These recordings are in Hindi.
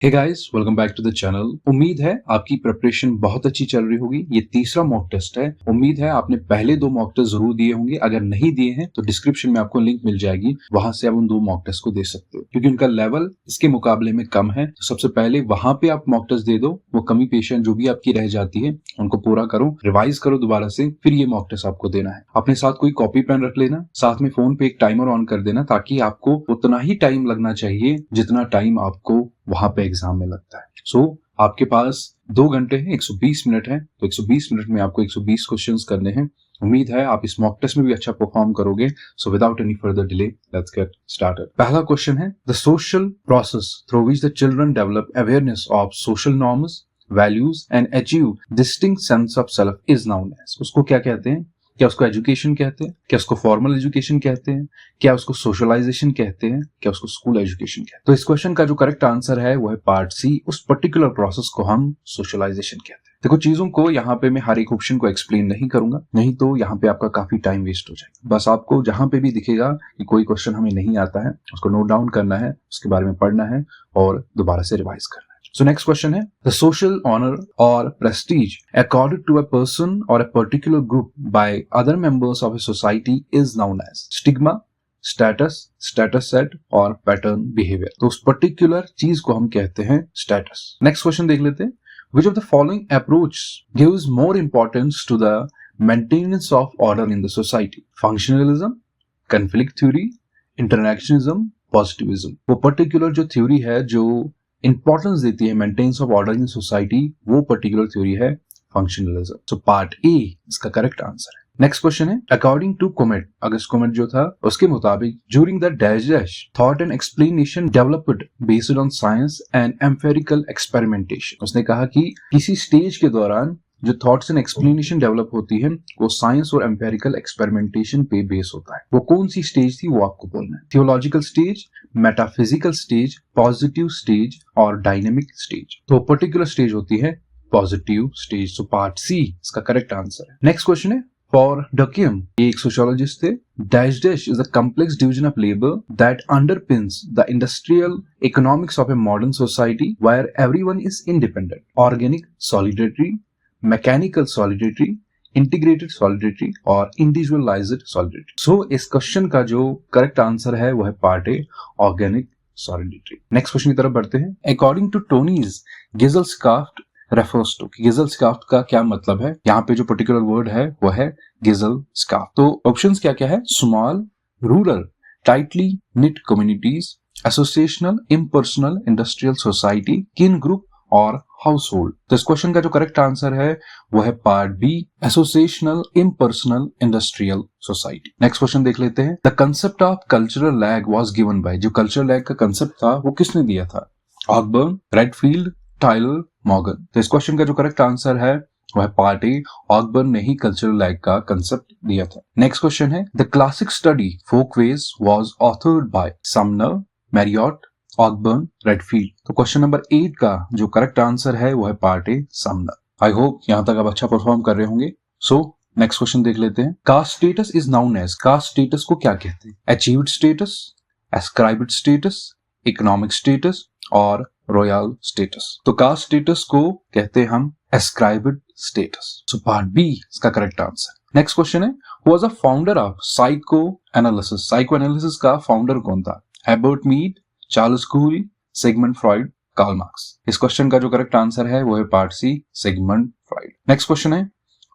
Hey guys, welcome back to the channel. उम्मीद है आपकी प्रिपरेशन बहुत अच्छी चल रही होगी। ये तीसरा मॉक टेस्ट है। उम्मीद है आपने पहले दो मॉक टेस्ट जरूर दिए होंगे। अगर नहीं दिए हैं तो डिस्क्रिप्शन में आपको लिंक मिल जाएगी, वहां से आप उन दो मॉक टेस्ट को दे सकते हो, क्योंकि उनका लेवल इसके मुकाबले में कम है। तो सबसे पहले वहां पे आप मॉक टेस्ट दे दो, वो कमी पेशन जो भी आपकी रह जाती है उनको पूरा करो, रिवाइज करो दोबारा से, फिर ये मॉक टेस्ट आपको देना है। अपने साथ कोई कॉपी पेन रख लेना, साथ में फोन पे एक टाइमर ऑन कर देना, ताकि आपको उतना ही टाइम लगना चाहिए जितना टाइम आपको वहां पे एग्जाम में लगता है। आपके पास 2 घंटे हैं, 120 मिनट है, तो 120 मिनट में आपको 120 क्वेश्चंस करने हैं। उम्मीद है आप इस मॉक टेस्ट में भी अच्छा परफॉर्म करोगे। So without any further delay let's get started. पहला क्वेश्चन है, the social process through which the children develop awareness of social norms, values and achieve distinct sense of self is known as. उसको क्या कहते हैं? क्या उसको एजुकेशन कहते हैं? क्या उसको फॉर्मल एजुकेशन कहते हैं? क्या उसको सोशलाइजेशन कहते हैं? क्या उसको स्कूल एजुकेशन कहते हैं? तो इस क्वेश्चन का जो करेक्ट आंसर है वो है पार्ट सी। उस पर्टिकुलर प्रोसेस को हम सोशलाइजेशन कहते हैं। देखो, चीजों को यहाँ पे मैं हर एक ऑप्शन को एक्सप्लेन नहीं करूंगा, नहीं तो यहाँ पे आपका काफी टाइम वेस्ट हो जाएगा। बस आपको जहां पे भी दिखेगा कि कोई क्वेश्चन हमें नहीं आता है, उसको नोट डाउन करना है, उसके बारे में पढ़ना है और दोबारा से रिवाइज करना है। So next question है, the social honor or prestige accorded to a person or a particular group by other members of a society is known as stigma, status, status set or pattern behavior। तो उस particular चीज को हम कहते हैं status। Next question देख लेते हैं, which of the following approach gives more importance to the maintenance of order in the society? Functionalism, conflict theory, interactionism, positivism। वो particular जो theory है जो इंपॉर्टेंस देती है maintenance of order in society, वो पर्टिकुलर थ्योरी है फंक्शनलिज्म। सो पार्ट ए इसका करेक्ट आंसर है। नेक्स्ट क्वेश्चन है, according to Comte, Auguste Comte जो था उसके मुताबिक during the dash thought and explanation developed based on science and empirical experimentation. उसने कहा कि किसी स्टेज के दौरान जो थॉट्स एंड एक्सप्लेनेशन डेवलप होती है वो साइंस और एम्पेरिकल एक्सपेरिमेंटेशन पे बेस होता है। वो कौन सी स्टेज थी वो आपको बोलना है। Theological stage, metaphysical stage, positive stage और डायनेमिक स्टेज। तो पर्टिकुलर स्टेज होती है positive stage. So part C इसका करेक्ट आंसर है। नेक्स्ट क्वेश्चन है, फॉर डकियम, ये एक सोशियोलॉजिस्ट थे, dash dash is a complex division of labour that underpins the industrial economics of a modern society where everyone is independent, organic, solidarity, mechanical solidarity, integrated solidarity और इंडिविजुअलाइज्ड सॉलिडेटरी। सो इस क्वेश्चन का जो करेक्ट आंसर है वो है पार्ट ए, ऑर्गेनिक सॉलिडेटरी। नेक्स्ट क्वेश्चन की तरफ बढ़ते हैं, अकॉर्डिंग टू टोनीज गिज़लस्काफ्ट रेफर्स टू। गिज़लस्काफ्ट का क्या मतलब है? यहाँ पे जो पर्टिकुलर वर्ड है वो है गिज़लस्काफ्ट। तो ऑप्शंस क्या क्या है? Small, rural, tightly knit communities, associational, impersonal, industrial society, kin group और हाउस होल्ड। तो इस क्वेश्चन का जो करेक्ट आंसर है वो है part B, associational, impersonal, industrial society. Next question देख लेते हैं, the concept of cultural lag was given by. जो कल्चरल लैग का कंसेप्ट था वो किसने दिया था? Ogburn, Redfield, Tylor, Morgan. तो इस क्वेश्चन का जो करेक्ट आंसर है वो है पार्ट ए, ऑकबर्न ने ही कल्चरल लैग का कंसेप्ट दिया था। नेक्स्ट क्वेश्चन है, the classic study folkways was authored by Sumner, Marriott, Ogburn, Redfield. तो क्वेश्चन नंबर 8 का जो करेक्ट आंसर है वो है part A, Sumner. I hope यहां तक आप अच्छा परफॉर्म कर रहे होंगे। सो नेक्स्ट क्वेश्चन देख लेते हैं, caste status is known as. Caste status को क्या कहते हैं? Achieved status, ascribed status, economic status और रॉयल स्टेटस। तो कास्ट स्टेटस को कहते हैं हम ascribed status. So part B इसका करेक्ट आंसर। नेक्स्ट क्वेश्चन है, who was the founder of psychoanalysis. Psychoanalysis का फाउंडर कौन था? Herbert Mead, Charles Cooley, Sigmund Freud, Karl Marx. इस क्वेश्चन का जो करेक्ट आंसर है वो है part C, Sigmund Freud. Next question है,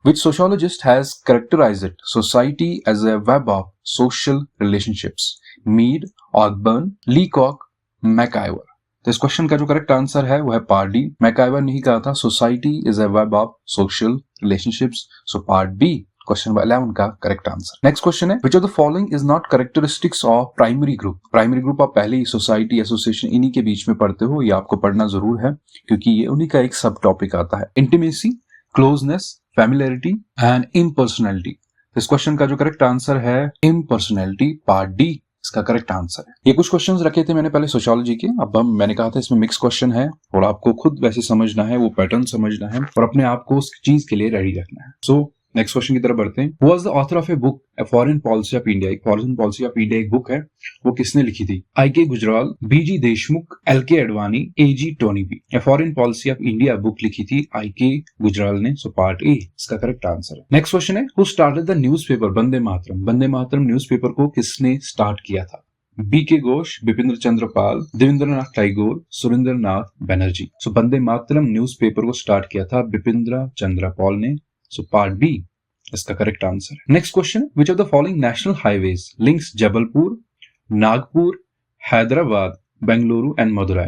which sociologist has characterized society as a web of social relationships? Mead, Ogburn, Leacock, McIver। तो इस क्वेश्चन का जो करेक्ट आंसर है वो है पार्ट डी। मैकआइवर ने ही कहा था society is a web of social relationships. So part B question number 11 का करेक्ट आंसर। नेक्स्ट क्वेश्चन है, which of the following is not characteristics of primary group? Primary group आप पहले ही सोसाइटी, एसोसिएशन इन्हीं के बीच में पढ़ते हो, ये आपको पढ़ना जरूर है क्योंकि ये उन्हीं का एक सब टॉपिक आता है। Intimacy, closeness, familiarity and impersonality. इस क्वेश्चन का जो करेक्ट आंसर है इम्पर्सनैलिटी, पार्ट डी इसका करेक्ट आंसर है। ये कुछ क्वेश्चंस रखे थे मैंने पहले सोशियोलॉजी के, अब मैंने कहा था इसमें मिक्स क्वेश्चन है और आपको खुद वैसे समझना है, वो पैटर्न समझना है और अपने आप को उस चीज के लिए रेडी रखना है। सो नेक्स्ट क्वेश्चन की तरफ बढ़ते हैं। Who was the author of a book A Foreign Policy of India? एक foreign policy of India book बुक है, वो किसने लिखी थी? I.K. Gujral, B.G. Deshmukh, L.K. Advani, A.G. टोनी बी। A Foreign Policy of India book लिखी थी I.K. गुजराल ने, सो पार्ट ए इसका करेक्ट आंसर है। नेक्स्ट क्वेश्चन है, Who started the newspaper Vande Mataram? Vande Mataram newspaper को किसने स्टार्ट किया था? B.K. घोष, बिपिंद्र चंद्र पाल, देवेंद्रनाथ टैगोर, सुरेंद्र नाथ बनर्जी। सो वंदे मातरम न्यूज़पेपर को स्टार्ट किया था बिपिंद्र चंद्र पाल ने, सो पार्ट बी इसका करेक्ट आंसर है। Next question, which of the following national highways links Jabalpur, Nagpur, Hyderabad, Bengaluru and Madurai?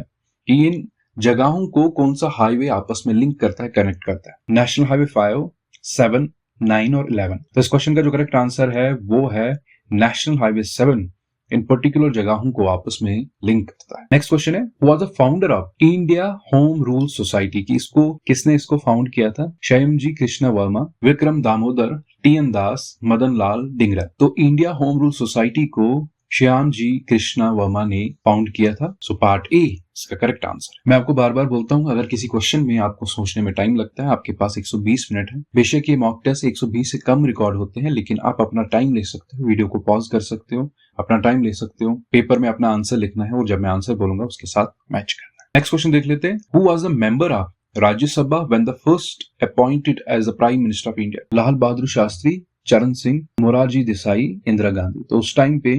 इन जगहों को कौन सा हाईवे आपस में लिंक करता है, कनेक्ट करता है? नेशनल हाईवे 5, 7, 9 और 11। तो इस क्वेश्चन का जो करेक्ट आंसर है वो है नेशनल हाईवे 7 इन पर्टिकुलर जगहों को आपस में लिंक करता है। नेक्स्ट क्वेश्चन है, who was the founder of India home rule society? की इसको किसने इसको फाउंड किया था? श्यामजी कृष्ण वर्मा, विक्रम दामोदर, टी.एन. दास, मदन लाल डिंगरा। तो इंडिया होम रूल सोसाइटी को श्याम जी कृष्णा वर्मा ने फाउंड किया था, सो पार्ट ए इसका करेक्ट आंसर है। मैं आपको बार बार बोलता हूं, अगर किसी क्वेश्चन में आपको सोचने में टाइम लगता है, आपके पास 120 मिनट है। बेशक ये मॉक टेस्ट 120 से कम रिकॉर्ड होते हैं, लेकिन आप अपना टाइम ले सकते हो, वीडियो को पॉज कर सकते हो, अपना टाइम ले सकते हो, पेपर में अपना आंसर लिखना है और जब मैं आंसर बोलूंगा उसके साथ मैच करना है। नेक्स्ट क्वेश्चन देख लेते हैं, who was the member of Rajya Sabha when the first appointed as the prime minister of India? Lal Bahadur Shastri, Charan Singh, Morarji Desai, Indira Gandhi. तो उस टाइम पे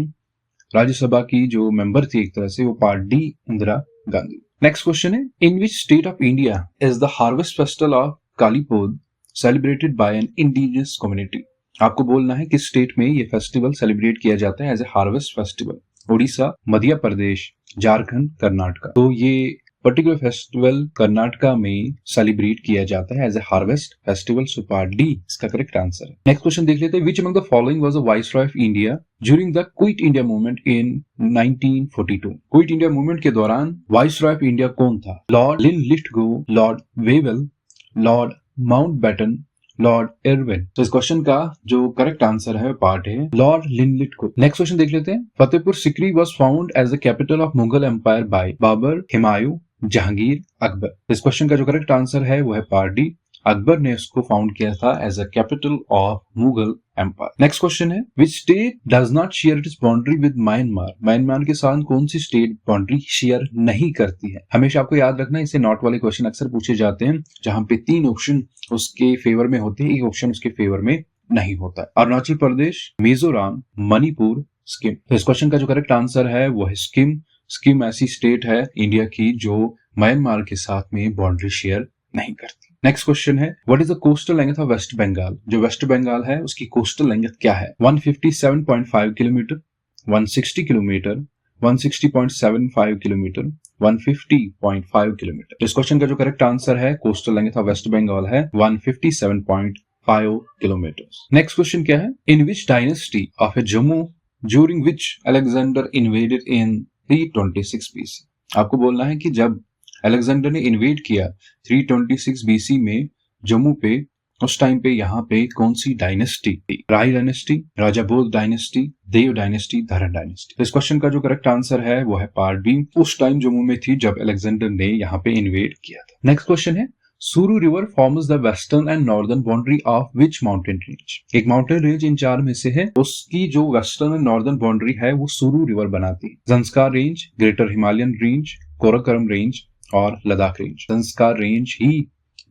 राज्यसभा की जो मेंबर थी एक तरह से, वो part D Indira Gandhi. Next question है, in which state of India is the harvest festival of Kalipod celebrated by an indigenous community? आपको बोलना है किस स्टेट में ये फेस्टिवल सेलिब्रेट किया जाता है as a harvest festival. Orissa, Madhya Pradesh, Jharkhand, Karnataka. तो ये पर्टिकुलर फेस्टिवल कर्नाटका में सेलिब्रेट किया जाता है as a harvest festival, so part D इसका करेक्ट आंसर है। नेक्स्ट क्वेश्चन देख लेते हैं, which among the following was the viceroy of India during the Quit India Movement in 1942? Quit India Movement के दौरान वाइसरॉय ऑफ इंडिया कौन था? Lord Linlithgow, Lord Wavell, Lord Mountbatten, Lord Irwin. तो इस क्वेश्चन का जो करेक्ट आंसर है पार्ट है लॉर्ड लिनलिथगो। नेक्स्ट क्वेश्चन देख लेते हैं, Fatehpur Sikri was founded as the capital of Mughal empire by Babur, Humayun, Jahangir, Akbar. इस क्वेश्चन का जो करेक्ट आंसर है वो है पार्ट डी, अकबर ने इसको फाउंड किया था as a capital of Mughal empire. Next question है, which state does not share its boundary with Myanmar? Myanmar के साथ कौन सी स्टेट बाउंड्री शेयर नहीं करती है? हमेशा आपको याद रखना, इसे नॉट वाले क्वेश्चन अक्सर पूछे जाते हैं जहां पे 3 ऑप्शन उसके फेवर में होते हैं, एक ऑप्शन उसके फेवर में नहीं होता है। अरुणाचल प्रदेश, मिजोरम, मणिपुर, सिक्किम। तो इस क्वेश्चन का जो करेक्ट आंसर है वो है सिक्किम। सिक्किम ऐसी स्टेट है इंडिया की जो म्यांमार के साथ में बाउंड्री शेयर नहीं करती। नेक्स्ट क्वेश्चन है, what is the coastal length of waste Bengal? जो वेस्ट बंगाल है उसकी कोस्टल लेंथ क्या है? 157.5 किलोमीटर, 160 किलोमीटर, 160.75 किलोमीटर, 150.5 किलोमीटर। इस क्वेश्चन का जो करेक्ट आंसर है coastal length of waste Bengal है 157.5 किलोमीटर। नेक्स्ट क्वेश्चन क्या है, in which dynasty of a Jammu during which Alexander invaded in 326 BC? आपको बोलना है कि जब अलेक्जेंडर ने इन्वेड किया 326 BC में जम्मू पे, उस टाइम पे यहाँ पे कौन सी डायनेस्टी थी? राय डायनेस्टी, राजा बोध डायनेस्टी, देव डायनेस्टी, धरण डायनेस्टी। इस क्वेश्चन का जो करेक्ट आंसर है वो है पार्ट बी, उस टाइम जम्मू में थी जब अलेक्जेंडर ने यहाँ पे इन्वेड किया था। नेक्स्ट क्वेश्चन है, सुरु river forms the western and northern boundary of which mountain range? एक माउंटेन रेंज इन 4 में से है, उसकी जो वेस्टर्न एंड नॉर्दर्न बाउंड्री है वो सुरु रिवर बनाती है। Zanskar range, greater Himalayan range, Karakoram range और लद्दाख रेंज। जंस्कार रेंज ही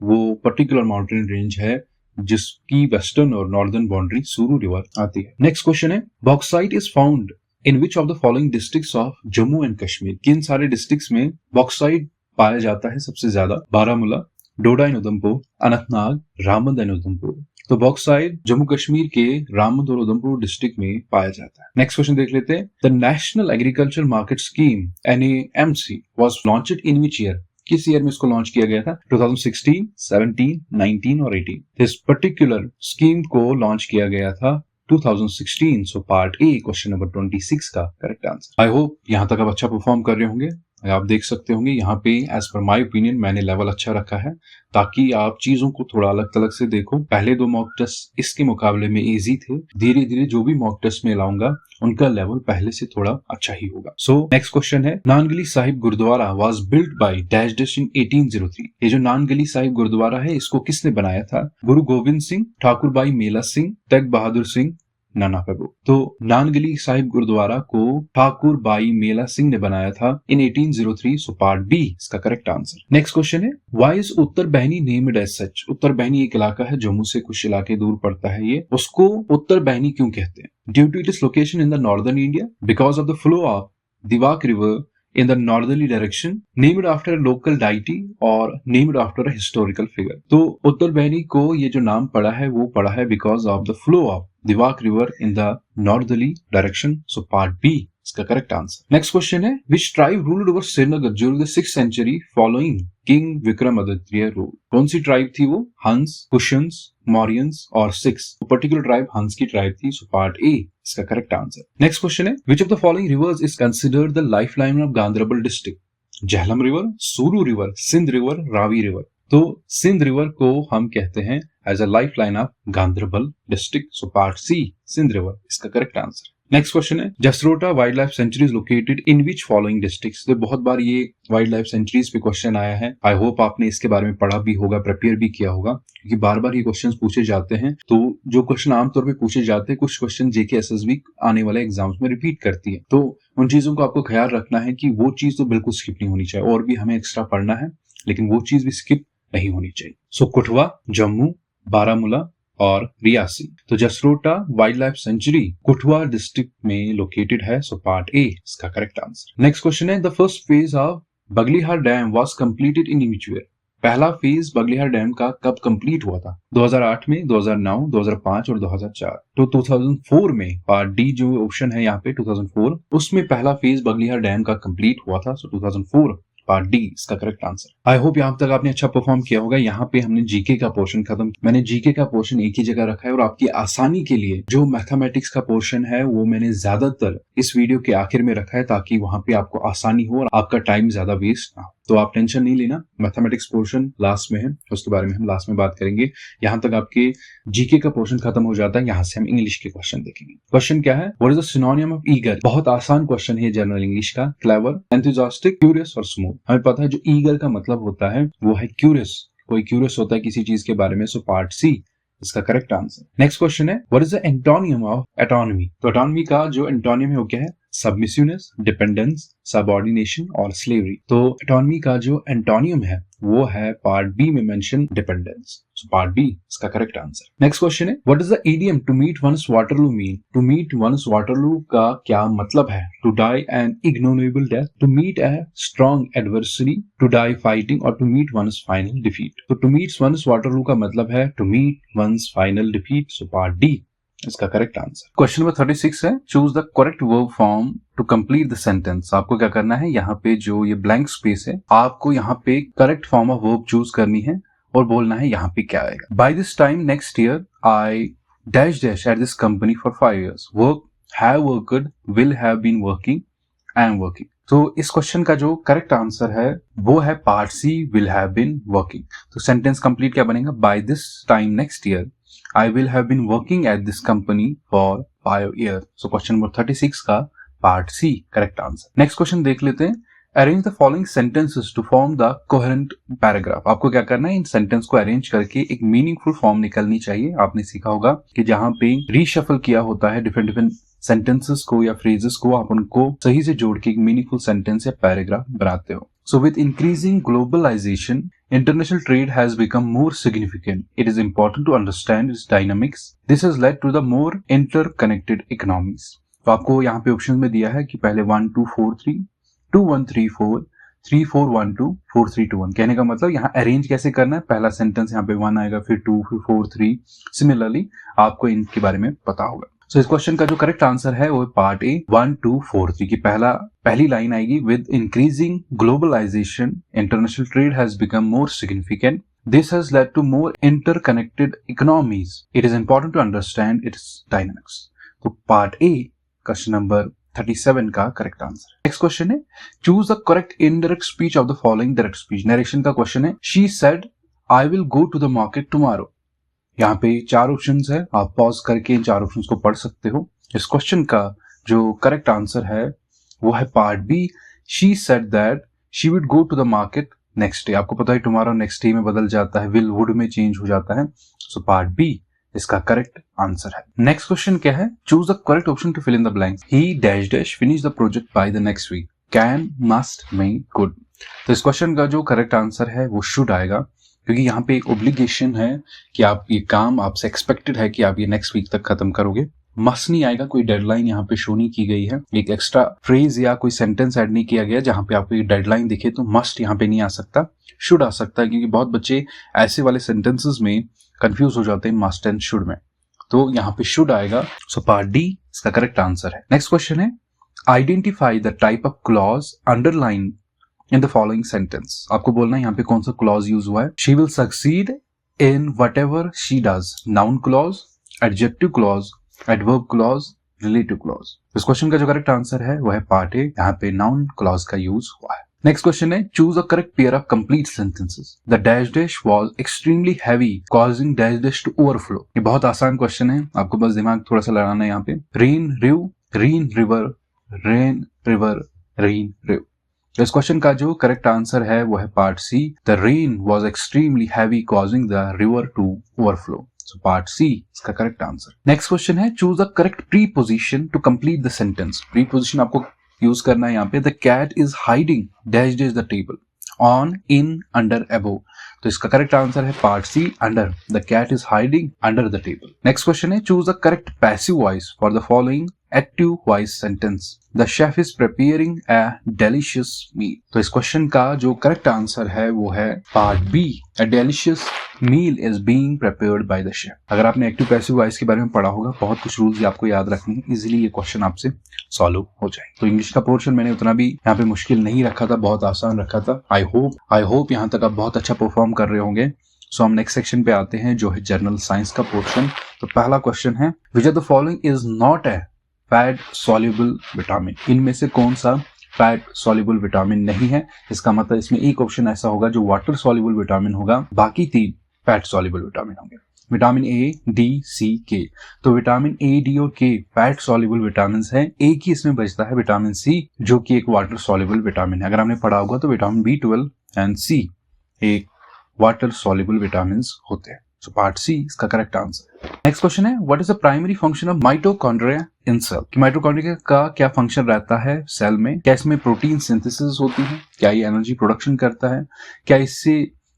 वो पर्टिकुलर माउंटेन रेंज है जिसकी वेस्टर्न और नॉर्दर्न बाउंड्री सुरु रिवर आती है। नेक्स्ट क्वेश्चन है, bauxite is found in which of the following districts of Jammu and Kashmir? किन सारे डिस्ट्रिक्ट्स में बॉक्साइट पाया जाता है सबसे ज्यादा? बारामूला, डोडा एंड उधमपुर, अनंतनाग, रामबन एंड उधमपुर। तो बॉक्साइट जम्मू कश्मीर के रामबन और उधमपुर डिस्ट्रिक्ट में पाया जाता है। नेक्स्ट क्वेश्चन देख लेते हैं, the national agriculture market scheme NAMC was launched in which year? किस ईयर में इसको लॉन्च किया गया था? 2016, 17, 19 और 18। इस पर्टिकुलर स्कीम को लॉन्च किया गया था 2016, सो पार्ट ए क्वेश्चन नंबर 26 का करेक्ट आंसर। आई होप यहाँ तक आप अच्छा परफॉर्म कर रहे होंगे। आप देख सकते होंगे यहाँ पे एज पर माय ओपिनियन मैंने लेवल अच्छा रखा है ताकि आप चीजों को थोड़ा अलग थलग से देखो। पहले 2 मॉक टेस्ट इसके मुकाबले में इजी थे, धीरे धीरे जो भी मॉक टेस्ट में लाऊंगा उनका लेवल पहले से थोड़ा अच्छा ही होगा। सो नेक्स्ट क्वेश्चन है, Nangli Sahib gurdwara was built by dash dash in 1803। ये जो नानगली साहिब गुरुद्वारा है इसको किसने बनाया था? गुरु गोविंद सिंह, ठाकुर बाई मेला सिंह, तेग बहादुर सिंह, नाना प्रभु। तो नानगली साहिब गुरुद्वारा को ठाकुर बाई मेला सिंह ने बनाया था इन 1803। सो पार्ट बी इसका करेक्ट आंसर। नेक्स्ट क्वेश्चन है, व्हाई इज उत्तर बहनी नेम्ड एज सच? उत्तर बहनी एक इलाका है, जम्मू से कुछ इलाके दूर पड़ता है, ये उसको उत्तर बहनी क्यों कहते हैं? Due to its location in the northern India, because of the flow of Diwak river in the northerly direction, named after a local deity or named after a historical figure। तो उत्तर बहनी को ये जो नाम पड़ा है वो पड़ा है because of the flow of दिवाक river in the northerly direction। So part B इसका करेक्ट आंसर। नेक्स्ट क्वेश्चन है, which tribe ruled over Srinagar during the 6th century following King Vikramaditya rule? कौन सी ट्राइब थी वो? हंस, कुशन्स, मौर्यंस और सिक्स। पर्टिकुलर ट्राइब हंस की ट्राइब थी। सो पार्ट ए इसका करेक्ट आंसर। नेक्स्ट क्वेश्चन है, which of the following rivers is considered the lifeline of Ganderbal district? Jhelum river, Suru river, Sindh river, Ravi river. तो सिंध रिवर को हम कहते हैं as a lifeline of Ganderbal district. So part C Sindh river इसका करेक्ट आंसर। नेक्स्ट क्वेश्चन है, Jasrota wild life sanctuary is located in which following districts? तो बहुत बार ये वाइल्ड लाइफ सेंचुरीज पे क्वेश्चन आया है। आई होप आपने इसके बारे में पढ़ा भी होगा, प्रिपेयर भी किया होगा, क्योंकि बार बार ये क्वेश्चंस पूछे जाते हैं। तो जो क्वेश्चन आमतौर पे पूछे जाते हैं, कुछ क्वेश्चन जेके एसएसबी आने वाले एग्जाम्स में रिपीट करती है, तो उन चीजों को आपको ख्याल रखना है कि वो चीज तो बिल्कुल स्किप नहीं होनी चाहिए, और भी हमें एक्स्ट्रा पढ़ना है लेकिन वो चीज भी स्किप नहीं होनी चाहिए। सो कुठवा, जम्मू, बारामूला और रियासी। तो Jasrota wild life sanctuary Kathua district में लोकेटेड है। सो पार्ट ए इसका करेक्ट आंसर। नेक्स्ट क्वेश्चन है, the first phase of Baglihar dam was completed in which year? पहला फेज बगलिहार डैम का कब कंप्लीट हुआ था? 2008 में, 2009, 2005 और 2004। तो 2004 में, पार्ट डी जो ऑप्शन है यहाँ पे 2004, उसमें पहला फेज बगलिहार डैम का कंप्लीट हुआ था। सो 2004 पार्ट डी इसका करेक्ट आंसर। आई होप यहाँ तक आपने अच्छा परफॉर्म किया होगा। यहाँ पे हमने जीके का पोर्शन खत्म, मैंने जीके का पोर्शन एक ही जगह रखा है, और आपकी आसानी के लिए जो मैथमेटिक्स का पोर्शन है वो मैंने ज्यादातर इस वीडियो के आखिर में रखा है, ताकि वहां पे आपको आसानी हो और आपका टाइम ज्यादा वेस्ट ना हो। तो आप टेंशन नहीं लेना, मैथमेटिक्स पोर्शन लास्ट में है, उसके बारे में हम लास्ट में बात करेंगे। यहाँ तक आपके जीके का पोर्शन खत्म हो जाता है, यहाँ से हम इंग्लिश के क्वेश्चन देखेंगे। क्वेश्चन क्या है, what is the synonym of eager? बहुत आसान क्वेश्चन है जनरल इंग्लिश का। क्लेवर, एंथुसियास्टिक, क्यूरियस और स्मूथ। हमें पता है जो ईगर का मतलब होता है वो है क्यूरियस, कोई क्यूरियस होता है किसी चीज के बारे में। सो पार्ट सी इसका करेक्ट आंसर। नेक्स्ट क्वेश्चन है, what is the antonym of autonomy? तो एटोनमी का जो एंटोनियम है वो क्या है? सबमिसिवनेस, डिपेंडेंस, सबऑर्डिनेशन और स्लेवरी। तो एटोनमी का जो एंटोनियम है वो है पार्ट बी में mention dependence. So part B इसका करेक्ट आंसर। नेक्स्ट क्वेश्चन है, what is the idiom to meet one's Waterloo mean? To meet one's Waterloo का क्या मतलब है? To die N ignorable death, to meet a strong adversary, to die fighting और to meet one's final defeat. तो टू मीट वंस वाटरलू का मतलब है to meet one's final defeat. So part D इसका करेक्ट आंसर। क्वेश्चन नंबर 36 है, choose the correct verb form to complete the sentence. आपको क्या करना है, यहाँ पे जो ये ब्लैंक स्पेस है, आपको यहाँ पे correct form of verb choose करनी है और बोलना है यहाँ पे क्या आएगा। By this time next year I dash dash at this company for 5 years, work, have worked, will have been working, am working. तो इस क्वेश्चन का जो करेक्ट आंसर है वो है part C, will have been working. तो सेंटेंस कंप्लीट क्या बनेगा, by this time next year I will have been working at this company for 5 years। So question number 36 का part C correct answer. Next question देख लेते हैं, arrange the following sentences to form the coherent paragraph. आपको क्या करना है, इन सेंटेंस को अरेंज करके एक मीनिंगफुल फॉर्म निकलनी चाहिए। आपने सीखा होगा कि जहां पे रीशफल किया होता है डिफरेंट डिफरेंट सेंटेंसेस को या फ्रेजेस को, आप उनको सही से जोड़ के एक मीनिंगफुल सेंटेंस या पैराग्राफ बनाते हो। So with increasing globalization, international trade has become more significant. It is important to understand its dynamics. This has led to the more interconnected economies. तो आपको यहाँ पे ऑप्शन में दिया है कि पहले 1 2 4 3 2 1 3 4 3 4 1 2 4 3 2 1। कहने का मतलब यहाँ अरेंज कैसे करना है, पहला सेंटेंस यहाँ पे 1 आएगा, फिर 2, फिर 4 3। सिमिलरली आपको इनके बारे में पता होगा। सो इस क्वेश्चन का जो करेक्ट आंसर है वो पार्ट ए 1 2 4 3 की पहली लाइन आएगी, with increasing globalisation international trade has become more significant, this has led to more interconnected economies, it is important to understand its dynamics. तो पार्ट ए क्वेश्चन नंबर 37 का करेक्ट आंसर है। नेक्स्ट क्वेश्चन है choose the correct indirect speech of the following direct speech. Narration का क्वेश्चन है she said I will go to the market tomorrow. यहाँ पे 4 ऑप्शंस है, आप पॉज करके इन 4 ऑप्शंस को पढ़ सकते हो। इस क्वेश्चन का जो करेक्ट आंसर है वो है part B, she said that she would go to the market next day. आपको पता है टुमारो नेक्स्ट डे में बदल जाता है, विल वुड में चेंज हो जाता है। सो पार्ट बी इसका करेक्ट आंसर है। नेक्स्ट क्वेश्चन क्या है choose the correct option to fill in the blanks. He dash dash finish the project by the next week, can must may could. तो इस क्वेश्चन का जो करेक्ट आंसर है वो शुड आएगा, क्योंकि यहाँ पे एक ओब्लिगेशन है कि आप ये काम आपसे एक्सपेक्टेड है कि आप ये नेक्स्ट वीक तक खत्म करोगे। मस्ट नहीं आएगा, कोई डेडलाइन यहाँ पे शो नहीं की गई है, एक एक्स्ट्रा फ्रेज या कोई सेंटेंस ऐड नहीं किया गया जहाँ पे आपको एक डेडलाइन दिखे, तो मस्ट यहाँ पे नहीं आ सकता, शुड आ सकता है, क्योंकि बहुत बच्चे ऐसे वाले सेंटेंसेस में कंफ्यूज हो जाते हैं मस्ट एंड शुड में, तो यहाँ पे शुड आएगा। सो पार्ट डी इसका करेक्ट आंसर है। नेक्स्ट क्वेश्चन है identify the type of clause underline in the following sentence. आपको बोलना है यहाँ पे कौन सा क्लॉज यूज हुआ है। She will succeed in what ever she does, noun clause, adjective clause, adverb clause, relative clause. इस क्वेश्चन का जो करेक्ट आंसर है वो है पार्ट ए, यहाँ पे नाउन क्लॉज का यूज हुआ है। नेक्स्ट क्वेश्चन है choose a correct pair of complete sentences. The dash dash was extremely heavy causing dash dash to overflow. ये बहुत आसान क्वेश्चन है, आपको बस दिमाग थोड़ा सा लगाना है यहाँ पे। Rain river, green river, rain river, rain river. इस क्वेश्चन का जो करेक्ट आंसर है वो है part C, the rain was extremely heavy causing the river to overflow. So part C इसका करेक्ट आंसर। नेक्स्ट क्वेश्चन है choose the correct preposition to complete the sentence. Preposition आपको यूज करना है यहाँ पे। The cat is hiding dash dash the table, on, in, under, above. तो इसका करेक्ट आंसर है part C, under. The cat is hiding under the table. Next question है choose the correct passive voice for the following active voice sentence. The chef is preparing a delicious meal. तो इस क्वेश्चन का जो करेक्ट आंसर है वो है part B, a delicious meal is being prepared by the chef. अगर आपने एक्टिव पैसिव वॉइस के बारे में पढ़ा होगा, बहुत कुछ रूल्स आपको याद रखने हैं, इजीली ये क्वेश्चन आपसे सॉल्व हो जाए। तो इंग्लिश का पोर्शन मैंने उतना भी यहाँ पे मुश्किल नहीं रखा था, बहुत आसान रखा था। आई होप यहाँ तक आप बहुत अच्छा परफॉर्म कर रहे होंगे। सो हम नेक्स्ट सेक्शन पे आते हैं जो है जनरल साइंस का पोर्शन। तो पहला क्वेश्चन है which of the following is not a fat soluble vitamin. इनमें से कौन सा फैट सॉल्युबल विटामिन नहीं है। इसका मतलब इसमें एक ऑप्शन ऐसा होगा जो वाटर सॉल्युबल विटामिन होगा, बाकी 3 फैट सॉल्युबल विटामिन होंगे। विटामिन ए, डी, सी, के। तो विटामिन ए, डी और के फैट सॉल्युबल विटामिन है। एक ही इसमें बचता है विटामिन सी, जो कि एक वाटर सॉल्युबल विटामिन है। अगर आपने पढ़ा होगा तो विटामिन B12 एंड सी एक वाटर सॉल्युबल विटामिन होते हैं। सो पार्ट सी इसका करेक्ट आंसर। नेक्स्ट क्वेश्चन है what is the primary function of mitochondria in cell. कि माइटोकॉन्ड्रिया का क्या फंक्शन रहता है सेल में। क्या इसमें प्रोटीन सिंथेसिस होती है, क्या ये एनर्जी प्रोडक्शन करता है, क्या इससे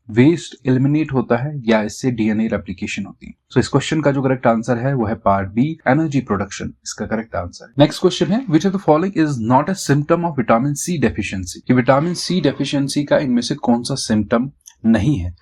वेस्ट एलिमिनेट होता है, या इससे डीएनए रेप्लिकेशन होती है। सो इस क्वेश्चन का जो करेक्ट आंसर है वो है पार्ट बी, एनर्जी प्रोडक्शन इसका करेक्ट आंसर। नेक्स्ट क्वेश्चन है which of the following is not a symptom of vitamin C deficiency. कि विटामिन सी डेफिशिएंसी का इनमें से कौन सा सिम्टम नहीं है।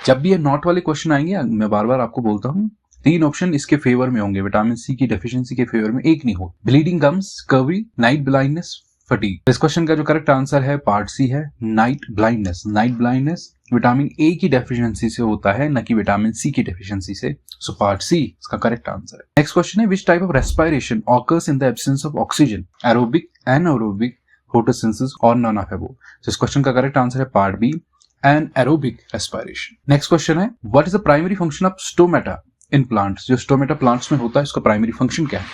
जब भी ये नॉट वाले क्वेश्चन आएंगे, मैं बार बार आपको बोलता हूँ 3 ऑप्शन इसके फेवर में होंगे, विटामिन सी की डेफिशिएंसी के फेवर में एक नहीं हो। Bleeding gums, scurvy, night blindness, fatigue. इस क्वेश्चन का जो करेक्ट आंसर है पार्ट सी है, night blindness. Night blindness vitamin A की डेफिशिएंसी से होता है, न कि विटामिन सी की डेफिशिएंसी से। सो पार्ट सी इसका करेक्ट आंसर है। नेक्स्ट क्वेश्चन है which type of respiration occurs in the absence of oxygen, aerobic, anaerobic, photosynthesis और नॉन ऑफ अबोव। इस क्वेश्चन का करेक्ट आंसर है part B, anaerobic respiration. Next question है what is the primary function of stomata in plants. जो स्टोमेटा प्लांट्स में होता है इसका प्राइमरी फंक्शन क्या है।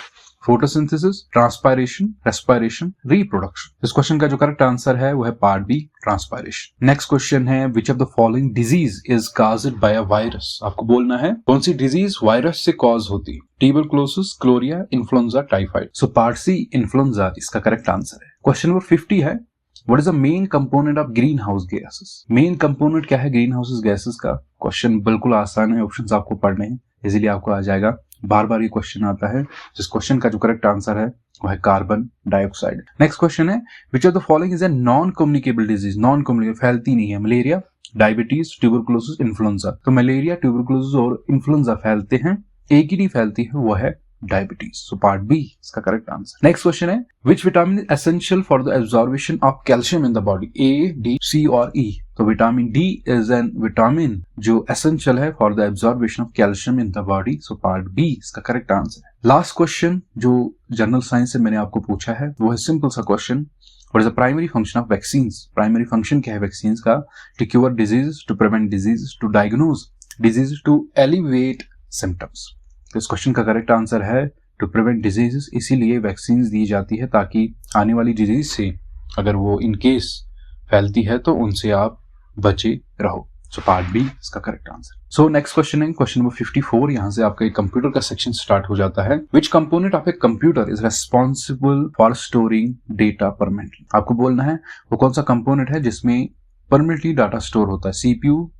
Photosynthesis, transpiration, respiration, reproduction. इस क्वेश्चन का जो करेक्ट आंसर है वो है part B, transpiration. Next question है which of the following disease is caused by a virus. आपको बोलना है कौन सी डिजीज वायरस से कॉज होती है। Tuberculosis, cholera, influenza, typhoid. So part C influenza इसका करेक्ट आंसर है। क्वेश्चन नंबर 50 है What is the main component of greenhouse gases? Main component क्या है ग्रीन हाउस गैसेस का। क्वेश्चन बिल्कुल आसान है, ऑप्शंस आपको पढ़ने हैं, इजीली आपको आ जाएगा। बार बार ये क्वेश्चन आता है। जिस क्वेश्चन का जो करेक्ट आंसर है वो है कार्बन डाइऑक्साइड। नेक्स्ट क्वेश्चन है which of the following is a non communicable disease. Non communicable फैलती नहीं है। Malaria, diabetes, tuberculosis, influenza. तो मलेरिया, ट्यूबरकुलोसिस और इन्फ्लुएंजा फैलते हैं, एक ही नहीं फैलती है वो है डायबिटीज। सो पार्ट बी इसका करेक्ट आंसर। नेक्स्ट क्वेश्चन है which vitamin is essential for the absorption of calcium in the body, A, D, C और ई। तो vitamin D is an vitamin जो एसेंशियल है for the absorption of calcium in the body. So part B इसका करेक्ट आंसर है। लास्ट क्वेश्चन जो जनरल साइंस से मैंने आपको पूछा है वो है सिंपल सा question, What is the primary function of vaccines? Primary function क्या है वैक्सीन्स का? To cure diseases, to prevent diseases, to diagnose diseases, to alleviate symptoms. तो इस क्वेश्चन का करेक्ट आंसर है to prevent diseases। इसीलिए वैक्सीन्स दी जाती है ताकि आने वाली डिजीज से अगर वो इन केस फैलती है तो उनसे आप बचे रहो। सो पार्ट बी इसका करेक्ट आंसर। सो नेक्स्ट क्वेश्चन है क्वेश्चन नंबर 54। यहाँ से आपका एक कंप्यूटर का सेक्शन स्टार्ट हो जाता है। विच component of a computer is responsible for storing data permanently. आपको बोलना है वो कौन सा कंपोनेंट है जिसमें परमानेंटली डाटा स्टोर होता है, सीपीयू,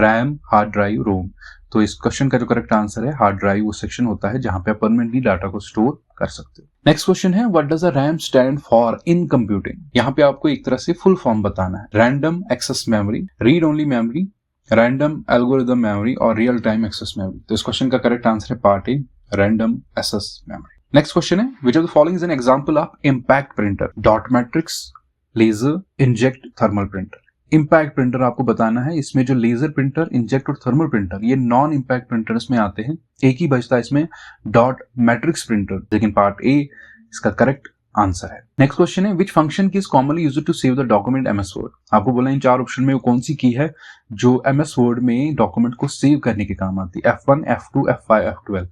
रैम, हार्ड ड्राइव, रोम। तो इस क्वेश्चन का जो करेक्ट आंसर है हार्ड ड्राइव वो सेक्शन होता है जहां पे आप परमानेंटली डाटा को स्टोर कर सकते हो। नेक्स्ट क्वेश्चन है what does a RAM stand for in computing. यहाँ पे आपको एक तरह से फुल फॉर्म बताना है, random access memory, read only memory, random algorithm memory और रियल टाइम एक्सेस मेमोरी। तो इस क्वेश्चन का करेक्ट आंसर है part A, random access memory. Next question है which of the following is an example of impact printer, dot matrix, laser, inkjet, thermal printer. Impact printer आपको बताना है, इसमें जो लेजर प्रिंटर, इंजेक्ट और थर्मल प्रिंटर ये नॉन इंपैक्ट प्रिंटर्स में आते हैं। एक ही बचता है इसमें डॉट मैट्रिक्स प्रिंटर, लेकिन पार्ट ए इसका करेक्ट आंसर है। नेक्स्ट क्वेश्चन है which function key is commonly used to save the document MS Word. आपको बोला इन चार ऑप्शन में वो कौन सी की है जो एमएस वर्ड में डॉक्यूमेंट को सेव करने के काम आती है, F1, F2, F5, F12।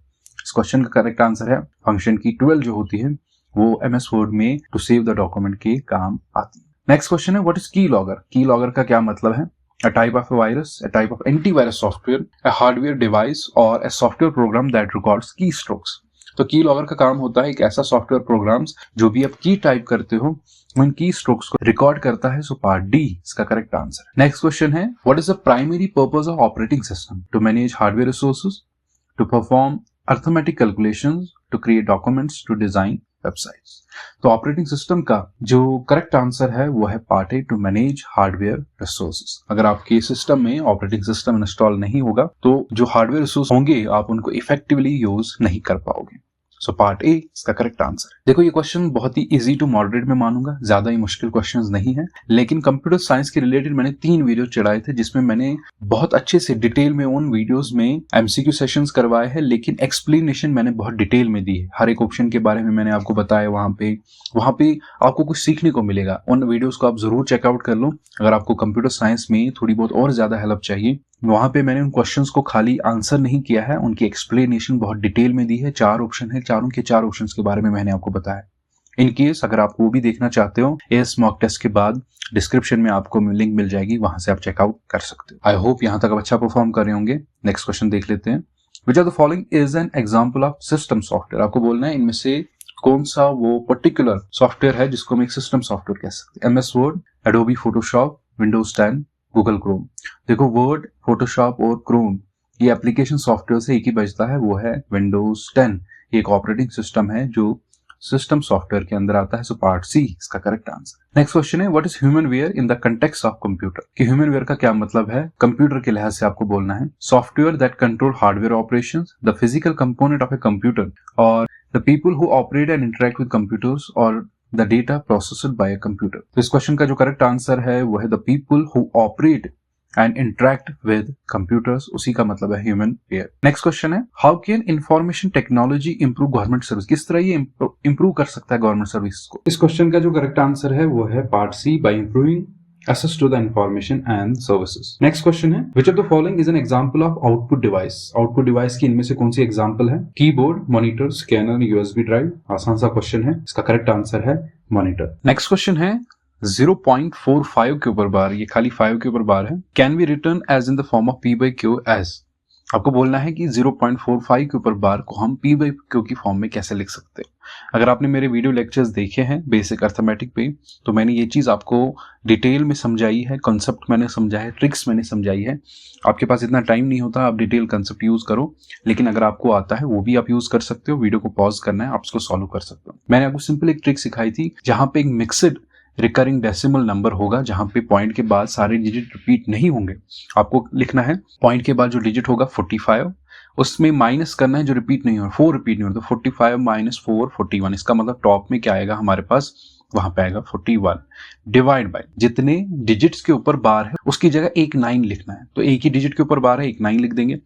इस क्वेश्चन का करेक्ट आंसर है फंक्शन की 12 जो होती है वो एमएस वर्ड में टू सेव द डॉक्यूमेंट के काम आती है। नेक्स्ट क्वेश्चन है व्हाट इज की लॉगर। की लॉगर का क्या मतलब है? A type of a virus, a type of antivirus software, a hardware device और a software program that records keystrokes। तो की लॉगर का काम होता है एक ऐसा सॉफ्टवेयर प्रोग्राम्स जो भी आप की टाइप करते हो उन की स्ट्रोक्स को रिकॉर्ड करता है। सो पार्ट डी इसका करेक्ट आंसर है। नेक्स्ट क्वेश्चन है what is the primary purpose of operating system, to manage hardware resources, to perform arithmetic calculations, to create documents, to design websites. तो ऑपरेटिंग सिस्टम का जो करेक्ट आंसर है वो है part A, to manage hardware resources. अगर आपके सिस्टम में ऑपरेटिंग सिस्टम इंस्टॉल नहीं होगा तो जो हार्डवेयर रिसोर्स होंगे आप उनको इफेक्टिवली यूज नहीं कर पाओगे। सो पार्ट ए इसका करेक्ट आंसर है। देखो ये क्वेश्चन बहुत ही इजी टू मॉडरेट में मानूंगा, ज्यादा ही मुश्किल क्वेश्चंस नहीं है, लेकिन कंप्यूटर साइंस के रिलेटेड मैंने 3 वीडियो चढ़ाए थे जिसमें मैंने बहुत अच्छे से डिटेल में उन वीडियोस में एमसीक्यू सेशंस करवाए हैं, लेकिन एक्सप्लेनेशन मैंने बहुत डिटेल में दी है। हर एक ऑप्शन के बारे में मैंने आपको बताया, वहां पे आपको कुछ सीखने को मिलेगा। उन वीडियोस को आप जरूर चेकआउट कर लो अगर आपको कंप्यूटर साइंस में थोड़ी बहुत और ज्यादा हेल्प चाहिए। वहां पे मैंने उन क्वेश्चंस को खाली आंसर नहीं किया है, उनकी एक्सप्लेनेशन बहुत डिटेल में दी है। 4 ऑप्शन है, चारों के 4 ऑप्शंस के बारे में मैंने आपको बताया। इन केस अगर आप वो भी देखना चाहते हो इस मॉक टेस्ट के बाद डिस्क्रिप्शन में आपको लिंक मिल जाएगी, वहां से आप चेकआउट कर सकते हो। आई होप यहाँ तक आप अच्छा परफॉर्म कर रहे होंगे। नेक्स्ट क्वेश्चन देख लेते हैं। Which are the following is an example of system software. आपको बोलना है इनमें से कौन सा वो पर्टिकुलर सॉफ्टवेयर है जिसको हम एक सिस्टम सॉफ्टवेयर कह सकते हैं। MS word, Adobe Photoshop, Windows 10, Google Chrome. देखो वर्ड, फोटोशॉप और क्रोम ये एप्लीकेशन सॉफ्टवेयर से एक ही बचता है, वो है विंडोज 10। ये एक ऑपरेटिंग सिस्टम है जो सिस्टम सॉफ्टवेयर के अंदर आता है। सो पार्ट सी इसका करेक्ट आंसर। नेक्स्ट क्वेश्चन है what is humanware in the context of computer. कि ह्यूमन वेयर का क्या मतलब है कंप्यूटर के लिहाज से आपको बोलना है। Software that control hardware operations, the physical component of a computer और the people who operate and interact with computers और the data processed by a computer. तो इस क्वेश्चन का जो करेक्ट आंसर है वो है the people who operate and interact with computers, उसी का मतलब है ह्यूमन वेयर। नेक्स्ट क्वेश्चन है how can information technology improve government service. किस तरह ये इंप्रूव कर सकता है गवर्नमेंट सर्विस को। इस क्वेश्चन का जो करेक्ट आंसर है वो है part C, by improving access to the information and services. Next question है which of the following is an example of output device. Output device की इनमें से कौन सी एग्जाम्पल है? Keyboard, monitor, scanner, USB drive. आसान सा क्वेश्चन है, इसका करेक्ट आंसर है मॉनिटर। नेक्स्ट क्वेश्चन है 0.45 के ऊपर बार, ये खाली 5 के ऊपर बार है। Can be written as in the form of P by Q as। आपको बोलना है कि 0.45 के ऊपर बार को हम P by Q की फॉर्म में कैसे लिख सकते हैं। अगर आपने मेरे वीडियो लेक्चर्स देखे हैं बेसिक अर्थमेटिक पे तो मैंने ये चीज आपको डिटेल में समझाई है, कॉन्सेप्ट मैंने समझा है, ट्रिक्स मैंने समझाई है। आपके पास इतना टाइम नहीं होता आप डिटेल कॉन्सेप्ट यूज करो, लेकिन अगर आपको आता है वो भी आप यूज कर सकते हो। वीडियो को पॉज करना है, आप उसको सॉल्व कर सकते हो। मैंने आपको सिंपल एक ट्रिक सिखाई थी जहां पे एक मिक्सड रिकरिंग डेसिमल नंबर होगा जहां पे पॉइंट के बाद सारे डिजिट रिपीट नहीं होंगे। आपको लिखना है पॉइंट के बाद जो डिजिट होगा 45, उसमें माइनस करना है जो रिपीट नहीं हो, 4 रिपीट नहीं हो, तो 45 माइनस 4 41। इसका मतलब टॉप में क्या आएगा हमारे पास, वहां पे आएगा 41 डिवाइड बाय जितने डिजिट्स के ऊपर बार है उसकी जगह एक 9 लिखना है, तो एक ही डिजिट के ऊपर बार है एक 9 लिख देंगे।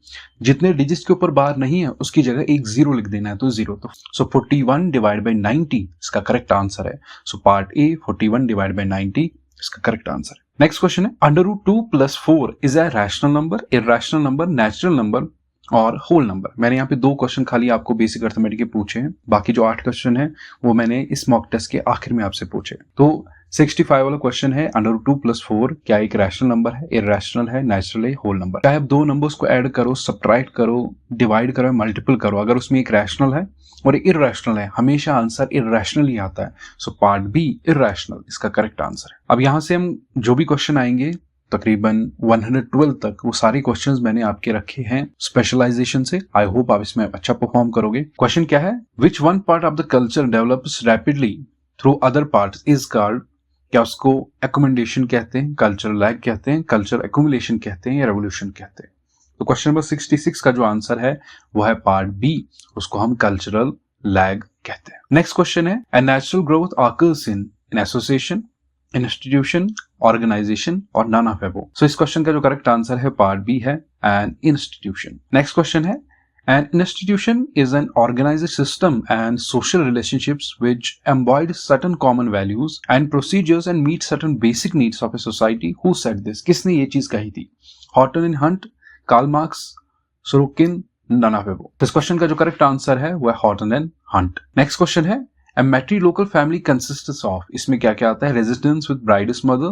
जितने डिजिट्स के ऊपर बार नहीं है उसकी जगह एक 0 लिख देना है, तो 0। तो सो 41 डिवाइड बाय 90 इसका करेक्ट आंसर है। So part A 41 divide by 90 इसका करेक्ट आंसर है। नेक्स्ट क्वेश्चन है √2 + 4 is a rational number, irrational number, natural number और होल नंबर। मैंने यहाँ पे 2 क्वेश्चन खाली आपको बेसिक अर्थमेटिक के पूछे हैं, बाकी जो 8 क्वेश्चन है वो मैंने इस मॉक टेस्ट के आखिर में आपसे पूछे। तो 65 वाला क्वेश्चन है √2 + 4 क्या एक रैशनल नंबर है, इरैशनल है, नेचुरल है, होल नंबर। चाहे आप 2 नंबर्स को ऐड करो, सब्ट्रैक्ट करो, डिवाइड करो, मल्टीपल करो, अगर उसमें एक रैशनल है और एक इरैशनल है हमेशा आंसर इरैशनल ही आता है। सो पार्ट बी इरैशनल इसका करेक्ट आंसर है। अब यहां से हम जो भी क्वेश्चन आएंगे तकरीबन 112 तक वो सारे क्वेश्चंस मैंने आपके रखे हैं स्पेशलाइजेशन से। आई होप आप इसमें अच्छा परफॉर्म करोगे। क्वेश्चन क्या है, which one part of the culture develops rapidly through other parts is called, क्या उसको एकोमेंडेशन कहते हैं, कल्चर लैग कहते हैं, कल्चर एक्यूमुलेशन कहते हैं या रेवोल्यूशन कहते हैं। तो क्वेश्चन नंबर 66 का जो आंसर है वो है पार्ट बी, उसको हम कल्चरल लैग कहते हैं। नेक्स्ट क्वेश्चन है a natural growth occurs in association, institution, organisation और नन ऑफ एबोव। सो इस क्वेश्चन का जो करेक्ट आंसर है पार्ट बी है एन इंस्टीट्यूशन। नेक्स्ट क्वेश्चन है an institution is an organized system and social relationships which embody certain common values and procedures and meet certain basic needs of a society. Who said this? किसने ये चीज कही थी? Horton and Hunt, Karl Marx, Sorokin, none of above. इस क्वेश्चन का जो करेक्ट आंसर है वो है Horton and Hunt. Next question है A matrilocal family consists of, इसमें क्या क्या आता है, residence with bride's mother,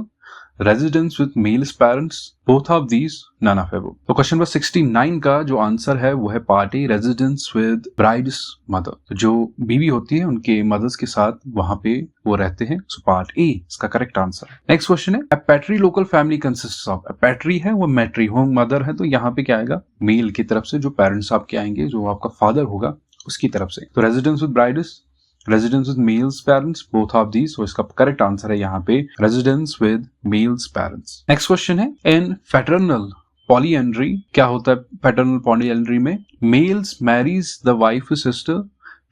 residence with male's parents, both of these, none of above। तो क्वेश्चन नंबर 69 का जो आंसर है वो है part A residence with brides mother. तो जो बीवी होती है उनके मदर्स के साथ वहां पे वो रहते हैं। सो पार्ट ए इसका करेक्ट आंसर है। नेक्स्ट क्वेश्चन है A patrilocal family consists of, पैट्री है वो मैट्री होम मदर है, तो यहाँ पे क्या आएगा, मेल की तरफ से जो पेरेंट्स आपके आएंगे, जो आपका फादर होगा उसकी तरफ से। तो residence with brides, residence with males parents, both of these. So इसका करेक्ट आंसर है यहाँ पे residence with males parents. Next question है इन फ्रेटर्नल पॉलीएंड्री, क्या होता है फ्रेटर्नल पॉलीएंड्री में, males marries the wife sister,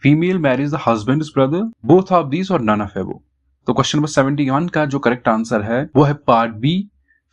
female marries the husband brother, both of these और नन ऑफ एबोव। तो क्वेश्चन नंबर 71 का जो करेक्ट आंसर है वो है part B,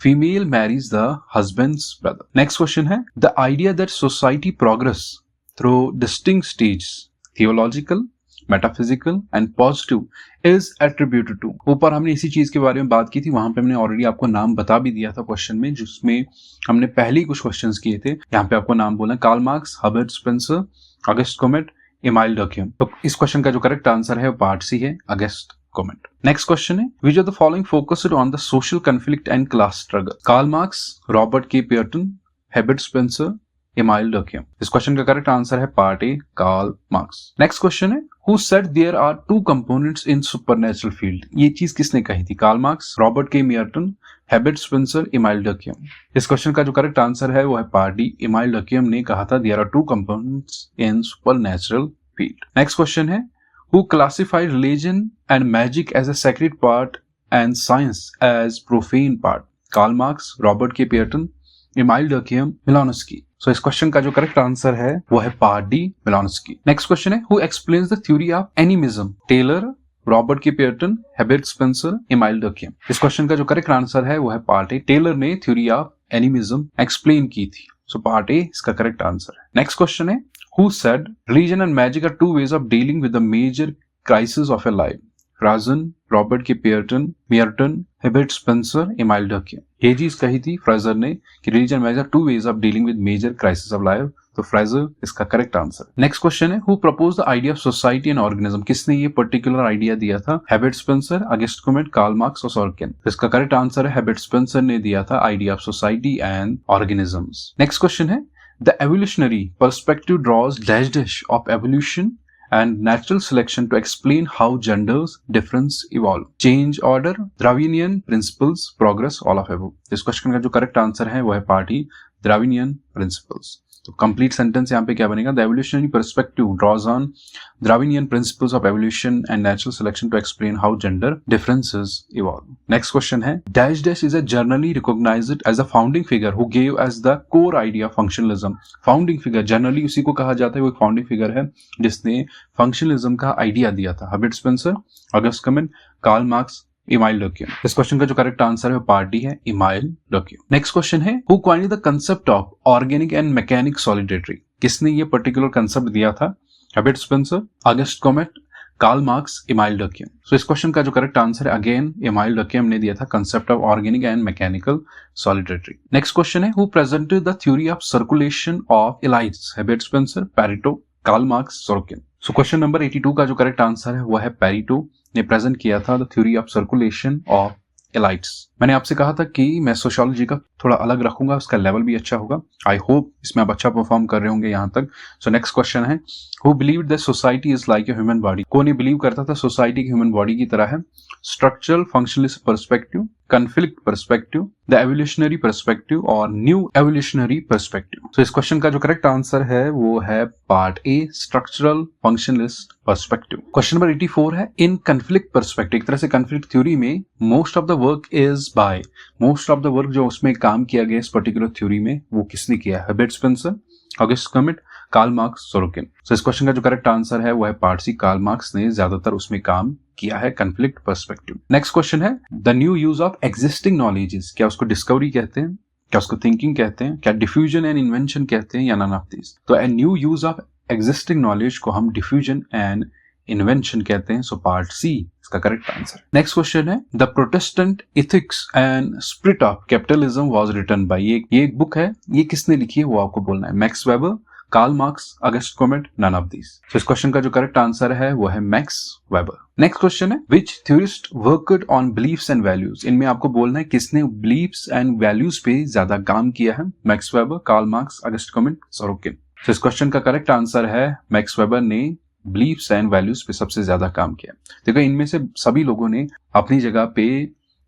female marries the husbands brother. Next question है the idea that society progress through distinct stage, theological, metaphysical and positive is attributed to. ऊपर हमने इसी चीज के बारे में बात की थी, वहां पे हमने ऑलरेडी आपको नाम बता भी दिया था क्वेश्चन में, जिसमें हमने पहले ही कुछ क्वेश्चंस किए थे। यहाँ पे आपको नाम बोला Karl Marx, Herbert Spencer, August Comte, Emile Durkheim. तो इस क्वेश्चन का जो करेक्ट आंसर है पार्ट सी है, ऑगस्ट कॉमेट। नेक्स्ट क्वेश्चन है which of the following focused on the social conflict and class struggle, Karl Marx, Robert K पियर्टन, Herbert Spencer, Emile Durkheim. इस क्वेश्चन का करेक्ट आंसर है part A, Karl Marx. Next question है Who said there are 2 components in supernatural field? ये चीज किसने कही थी, कार्ल मार्क्स, रॉबर्ट के मियर्टन, हर्बर्ट स्पेंसर, इमाइल डर्कहेम। इस क्वेश्चन का जो करेक्ट आंसर है वो है पार्ट डी, इमाइल डर्कहेम ने कहा था there are 2 components in supernatural field। Next question है Who classified religion and magic as a sacred part and science as profane part? Karl Marx, Robert K Pierton, email डर्कहेम, मिलानोस्की। सो इस क्वेश्चन का जो करेक्ट आंसर है वो है part D, Malinowski. Next question है who explains the theory of animism, Tylor, Robert K पियर्टन, Herbert Spencer, Emile Durkheim. इस क्वेश्चन का जो करेक्ट आंसर है वो है पार्ट ए, टेलर ने थ्योरी ऑफ एनिमिज्म एक्सप्लेन की थी। सो पार्ट ए इसका करेक्ट आंसर है। नेक्स्ट क्वेश्चन है who said religion and magic are 2 ways of dealing with the major crisis of a life? Frazer, Robert K Merton, Merton, Herbert Spencer, Emile Durkheim. ये चीज कही थी फ्राजर ने कि religion magic are 2 ways of dealing with major crisis of life। तो फ्राजर इसका करेक्ट आंसर। नेक्स्ट क्वेश्चन है who propose the idea of society and organism, किसने ये पर्टिकुलर आइडिया दिया था, Herbert Spencer, August Comte, Karl Marx और सोरोकिन। इसका करेक्ट आंसर है हर्बर्ट स्पेंसर ने दिया था idea of society and organisms. Next question है the evolutionary perspective draws dash dash of evolution and natural selection to explain how genders difference evolve, change order, Darwinian principles, progress, all of above। इस क्वेश्चन का जो करेक्ट आंसर है वो है पार्ट ई, Darwinian principles। तो कंप्लीट सेंटेंस यहाँ पे क्या बनेगा, the evolutionary perspective draws on Darwinian principles of evolution and natural selection to explain how gender differences evolve. Next question है, dash dash is a generally recognized as a founding figure who gave as the core idea functionalism. Founding figure generally उसी को कहा जाता है, वो एक फाउंडिंग फिगर है जिसने फंक्शनलिज्म का आइडिया दिया था। Herbert Spencer, August Comte, Karl Marx, Emile Durkheim. इस क्वेश्चन का जो करेक्ट आंसर है पार्ट डी है, इमाइल डर्क्यूम। नेक्स्ट क्वेश्चन है, who coined the concept of organic and mechanic solidarity. किसने ये पर्टिकुलर कंसेप्ट दिया था? Herbert Spencer, August Comte, Karl Marx, Emile Durkheim. So इस क्वेश्चन का जो करेक्ट आंसर है अगेन इमाइल डर्क्यूम ने दिया था concept of organic and mechanical solidarity. Next question है, who presented the theory of circulation of elites. Herbert Spencer, Pareto, Karl Marx, Sorokin. So question number 82 का जो करेक्ट आंसर है वो है पेरेटो ने प्रेजेंट किया था the theory of circulation of elites. मैंने आपसे कहा था कि मैं सोशियोलॉजी का थोड़ा अलग रखूंगा, उसका लेवल भी अच्छा होगा। आई होप इसमें आप अच्छा परफॉर्म कर रहे होंगे यहाँ तक। सो नेक्स्ट क्वेश्चन है, who believed that society is like a human body. कौन ये बिलीव करता था सोसाइटी की ह्यूमन बॉडी की तरह है? Structural functionalist perspective, conflict perspective, the evolutionary perspective और न्यू एवोल्यूशनरी पर्सपेक्टिव। तो इस क्वेश्चन का जो करेक्ट आंसर है वो है पार्ट ए, structural functionalist perspective. Question number 84 है, इन कन्फ्लिक्ट पर्सपेक्टिव, एक तरह से कन्फ्लिक्ट थ्योरी में most of the work is by, most of the work जो उसमें काम किया गया इस पर्टिकुलर थ्योरी में वो किसने किया है? Herbert Spencer, August Comte, Karl Marx, Sorokin. So इस क्वेश्चन का जो करेक्ट आंसर है वो है पार्ट सी, कार्ल मार्क्स ने ज्यादातर उसमें काम किया है कन्फ्लिक्ट पर्सपेक्टिव। नेक्स्ट क्वेश्चन है, the new use of existing knowledges, क्या उसको डिस्कवरी कहते हैं, क्या उसको थिंकिंग कहते हैं, क्या डिफ्यूजन एंड इन्वेंशन कहते हैं या नन ऑफ दिस? तो a new use of existing knowledge को हम डिफ्यूजन एंड इन्वेंशन कहते हैं। सो पार्ट सी इसका करेक्ट आंसर। नेक्स्ट क्वेश्चन है, the Protestant ethics and spirit of capitalism was written by. ये एक बुक है, ये किसने लिखी है वो आपको बोलना है। Max Weber, Karl Marx, August Comte, none of this. So इस क्वेश्चन का जो करेक्ट आंसर है वो है मैक्स वेबर। नेक्स्ट क्वेश्चन है, which theorist worked on beliefs and values. इनमें आपको बोलना है किसने बिलीफ्स एंड वैल्यूज पे ज्यादा काम किया है। Max Weber, Karl Marx, August Comte, Sorokin. So इस क्वेश्चन का करेक्ट आंसर है मैक्स वेबर ने बिलीफ्स एंड वैल्यूज पे सबसे ज्यादा काम किया। देखो इनमें से सभी लोगों ने अपनी जगह पे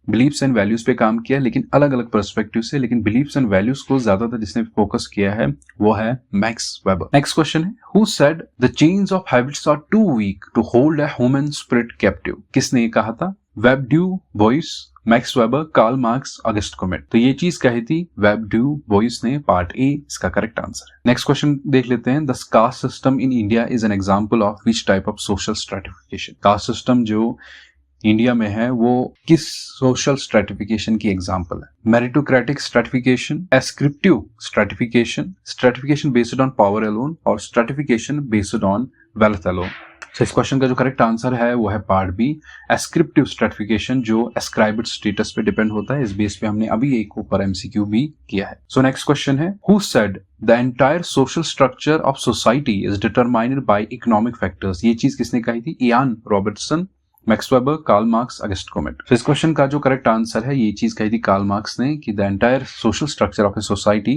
बिलीफ्स एंड वैल्यूज पे काम किया, लेकिन अलग अलग पर्सपेक्टिव से, लेकिन बिलीफ्स एंड वैल्यूज को ज्यादातर जिसने फोकस किया है वो है मैक्स वेबर। नेक्स्ट क्वेश्चन है, who said the chains of habits are too weak to hold a human spirit captive. किसने ये कहा था? Web Du Bois, Max Weber, Karl Marx, August Comte. तो ये चीज कही थी वेब ड्यू बोइस ने, पार्ट ए इसका करेक्ट आंसर है। नेक्स्ट क्वेश्चन देख लेते हैं, the caste system in India is an example of which type of social stratification. Caste system जो इंडिया में है वो किस सोशल स्ट्रेटिफिकेशन की एग्जांपल है? Meritocratic stratification, ascriptive stratification, stratification based on power alone और stratification based on wealth alone. इस क्वेश्चन का जो करेक्ट आंसर है वो है पार्ट बी, एस्क्रिप्टिव स्ट्रेटिफिकेशन जो एस्क्राइब्ड स्टेटस पे डिपेंड होता है। इस बेस पे हमने अभी एक ऊपर एमसीक्यू भी किया है। सो नेक्स्ट क्वेश्चन है, who said the entire social structure of society is determined by economic factors. ये चीज किसने कही थी? Ian Robertson, Max Weber, Karl Marx, August Comte. तो इस क्वेश्चन का जो करेक्ट आंसर है, ये चीज कही थी कार्ल मार्क्स ने कि the entire social structure of a society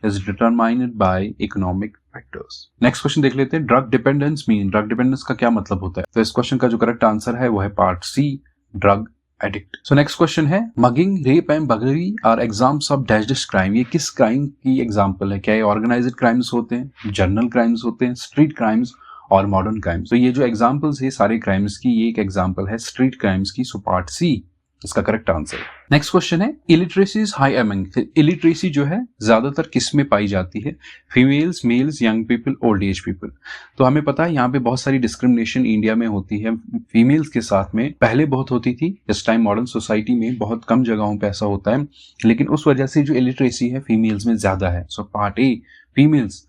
is determined by economic factors. Next question देख लेते हैं, drug dependence mean. Drug dependence का क्या मतलब होता है? तो इस क्वेश्चन का जो करेक्ट आंसर है वो है part C, drug addict. So next question है, mugging, rape and burglary are examples of dash dash crime. ये किस क्राइम की एग्जाम्पल है? क्या ये ऑर्गेनाइज्ड क्राइम्स होते हैं, जर्नल क्राइम्स होते हैं, स्ट्रीट क्राइम्स और मॉडर्न क्राइम्स? तो ये जो एग्जाम्पल्स है सारे क्राइम्स की, ये एक एग्जाम्पल है स्ट्रीट क्राइम्स की। सो पार्ट सी इसका करेक्ट आंसर। नेक्स्ट क्वेश्चन है, illiteracy is high among. Illiteracy जो है ज्यादातर किस में पाई जाती है? Females, males, young people, old age people. तो हमें पता है यहाँ पे बहुत सारी डिस्क्रिमिनेशन इंडिया में होती है फीमेल्स के साथ में। पहले बहुत होती थी, इस टाइम मॉडर्न सोसाइटी में बहुत कम जगहों पे ऐसा होता है, लेकिन उस वजह से जो इलिटरेसी है फीमेल्स में ज्यादा है। सो पार्ट ए, फीमेल्स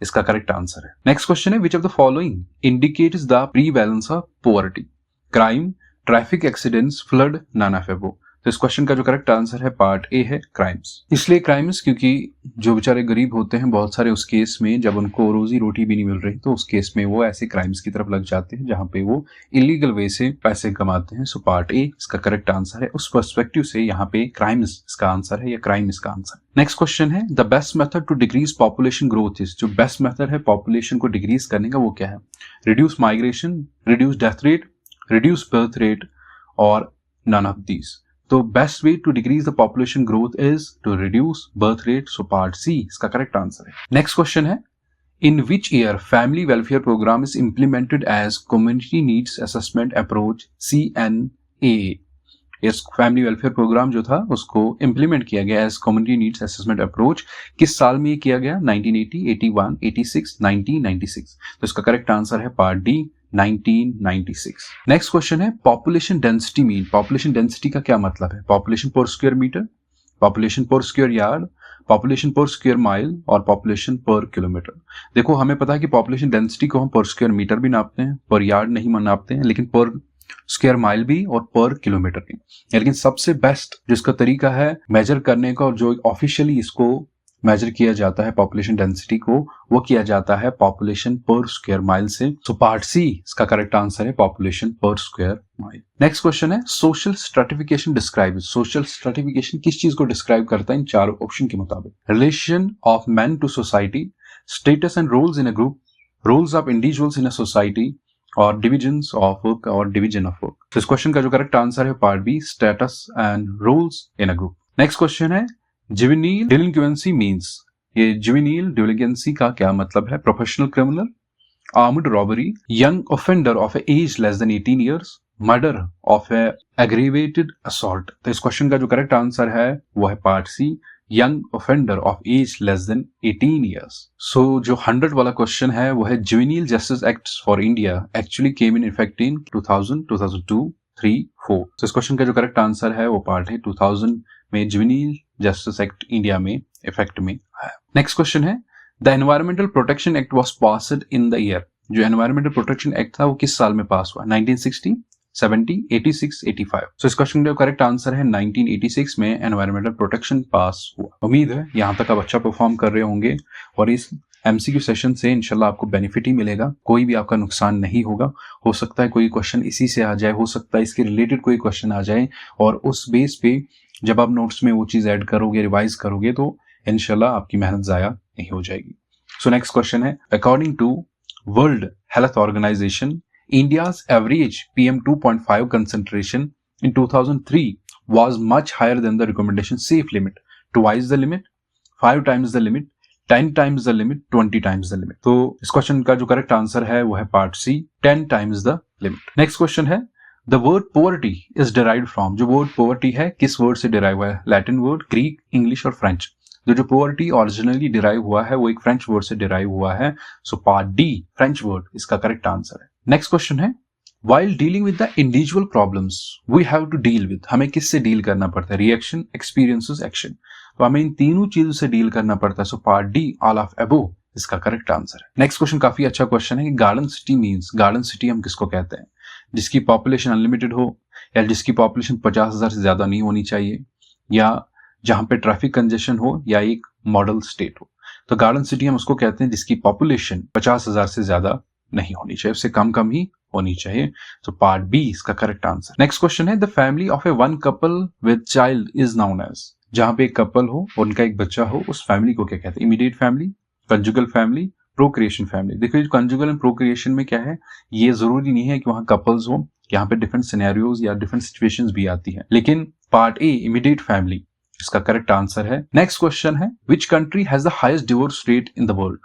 इसका करेक्ट आंसर है। नेक्स्ट क्वेश्चन है, which of the following indicates the prevalence of poverty? Crime, traffic accidents, flood, none of above. तो इस क्वेश्चन का जो करेक्ट आंसर है पार्ट ए है, क्राइम्स। इसलिए क्राइम्स क्योंकि जो बेचारे गरीब होते हैं बहुत सारे, उस केस में जब उनको रोजी रोटी भी नहीं मिल रही तो उस केस में वो ऐसे क्राइम्स की तरफ लग जाते हैं जहां पे वो इलीगल वे से पैसे कमाते हैं। सो पार्ट ए इसका करेक्ट आंसर है। उस पर्सपेक्टिव से यहाँ पे क्राइम्स इसका आंसर है या क्राइम इसका आंसर। नेक्स्ट क्वेश्चन है, the best method to decrease population growth is. जो बेस्ट मेथड है पॉपुलेशन को डिक्रीज करने का वो क्या है? Reduce migration, reduce death rate, reduce birth rate और नन ऑफ दीज। तो best way to decrease the population growth is to reduce birth rate, so part C इसका करेक्ट आंसर है। नेक्स्ट क्वेश्चन है, in which year family welfare program is implemented as community needs assessment approach CNAA। इस फैमिली वेलफेयर प्रोग्राम जो था उसको इम्प्लीमेंट किया गया as community needs assessment approach, किस साल में ये किया गया? 1980, 81, 86, 1996। तो इसका करेक्ट आंसर है पार्ट डी, 1996। नेक्स्ट क्वेश्चन है, population density mean. Population density का क्या मतलब है? पॉपुलेशन पर स्क्वायर मीटर, पॉपुलेशन पर स्क्वायर यार्ड, पॉपुलेशन पर स्क्वायर माइल और पॉपुलेशन पर किलोमीटर। देखो हमें पता है कि पॉपुलेशन डेंसिटी को हम पर स्क्वायर मीटर भी नापते हैं, पर यार्ड नहीं नापते हैं, लेकिन पर स्क्वायर माइल भी और पर किलोमीटर भी। लेकिन सबसे बेस्ट जिसका तरीका है मेजर करने का और जो ऑफिशियली इसको मेजर किया जाता है पॉपुलेशन डेंसिटी को, वो किया जाता है पॉपुलेशन पर स्क्वायर माइल से। सो पार्ट सी इसका करेक्ट आंसर है पॉपुलेशन पर स्क्वायर माइल। नेक्स्ट क्वेश्चन है, social stratification describe. Social stratification किस चीज को डिस्क्राइब करता है इन चार ऑप्शन के मुताबिक? Relation of man to society, status and roles in a group, roles of individuals in a society और डिविजन्स ऑफ वर्क और डिवीजन ऑफ वर्क। तो इस क्वेश्चन का जो करेक्ट आंसर है part B, status and roles in a group. Next question है, जुवेनिल डिलिंक्वेंसी मीन्स। ये जुवेनिल डिलिंक्वेंसी का क्या मतलब है? Professional criminal, armed robbery, young offender of age less than 18 years, murder of a aggravated assault. तो इस क्वेश्चन का जो करेक्ट आंसर है वो है part C, young offender of age less than 18 years. So जो 100 वाला क्वेश्चन है वो है, juvenile justice act for India actually came in effect in 2000, 2002, 3, 4। तो इस क्वेश्चन का जो करेक्ट आंसर है वो पार्ट है 2000 में जुवेनिल जस्टिस एक्ट इंडिया में इफेक्ट में आया। नेक्स्ट क्वेश्चन है, the environmental protection act was passed in the year. जो एनवायरमेंटल प्रोटेक्शन एक्ट था वो किस साल में पास हुआ? 1960, 70, 86, 85। सो इस क्वेश्चन का करेक्ट आंसर है 1986 में एनवायरमेंटल प्रोटेक्शन पास हुआ। उम्मीद है यहाँ तक आप अच्छा परफॉर्म कर रहे होंगे और इस MCQ सेशन से इंशाल्लाह आपको बेनिफिट ही मिलेगा, कोई भी आपका नुकसान नहीं होगा। हो सकता है कोई क्वेश्चन इसी से आ जाए, हो सकता है इसके रिलेटेड कोई क्वेश्चन आ जाए और उस बेस पे जब आप नोट्स में वो चीज ऐड करोगे, रिवाइज करोगे तो इंशाल्लाह आपकी मेहनत जाया नहीं हो जाएगी। सो नेक्स्ट क्वेश्चन है, according to world health organisation, India's average PM 2.5 concentration in 2003 was much higher than the recommendation safe limit. Twice the limit, 5 times the limit, 10 times the limit, 20 times the limit. तो इस क्वेश्चन का जो करेक्ट आंसर है वो है part C, 10 times the limit. Next question है, the word poverty is derived from। जो word poverty है किस वर्ड से डिराइव हुआ है? लैटिन वर्ड, ग्रीक, इंग्लिश और फ्रेंच। जो पोवर्टी ओरिजिनली डिराइव हुआ है वो एक फ्रेंच वर्ड से डिराइव हुआ है। So part D, French word इसका करेक्ट आंसर है। नेक्स्ट क्वेश्चन है, while dealing with the individual problems we have to deal with। हमें किससे डील करना पड़ता है? Reaction, experiences, action. तो हमें इन तीनों चीजों से डील करना पड़ता है। So part D, all of above इसका करेक्ट आंसर है। नेक्स्ट क्वेश्चन काफी अच्छा क्वेश्चन है कि garden city means. Garden city हम किसको कहते हैं? जिसकी पॉपुलेशन अनलिमिटेड हो या जिसकी पॉपुलेशन 50,000 से ज्यादा नहीं होनी चाहिए, या जहां पे ट्रैफिक कंजेशन हो, या एक मॉडल स्टेट हो। तो गार्डन सिटी हम उसको कहते हैं जिसकी पॉपुलेशन 50,000 से ज्यादा नहीं होनी चाहिए, उससे कम कम ही होनी चाहिए। तो पार्ट बी इसका करेक्ट आंसर। नेक्स्ट क्वेश्चन है, the family of a one couple with child is known as. जहां पे एक कपल हो और उनका एक बच्चा हो, उस फैमिली को क्या कहते हैं? Immediate family, conjugal family, procreation family. देखिए कंजुगल एंड प्रोक्रिएशन में क्या है, ये जरूरी नहीं है कि वहां कपल्स हो, यहाँ पे डिफरेंट सिनेरियोज या डिफरेंट सिचुएशंस भी आती है, लेकिन पार्ट ए, इमीडिएट फैमिली इसका करेक्ट आंसर है। नेक्स्ट क्वेश्चन है, which country has the highest divorce rate in the world.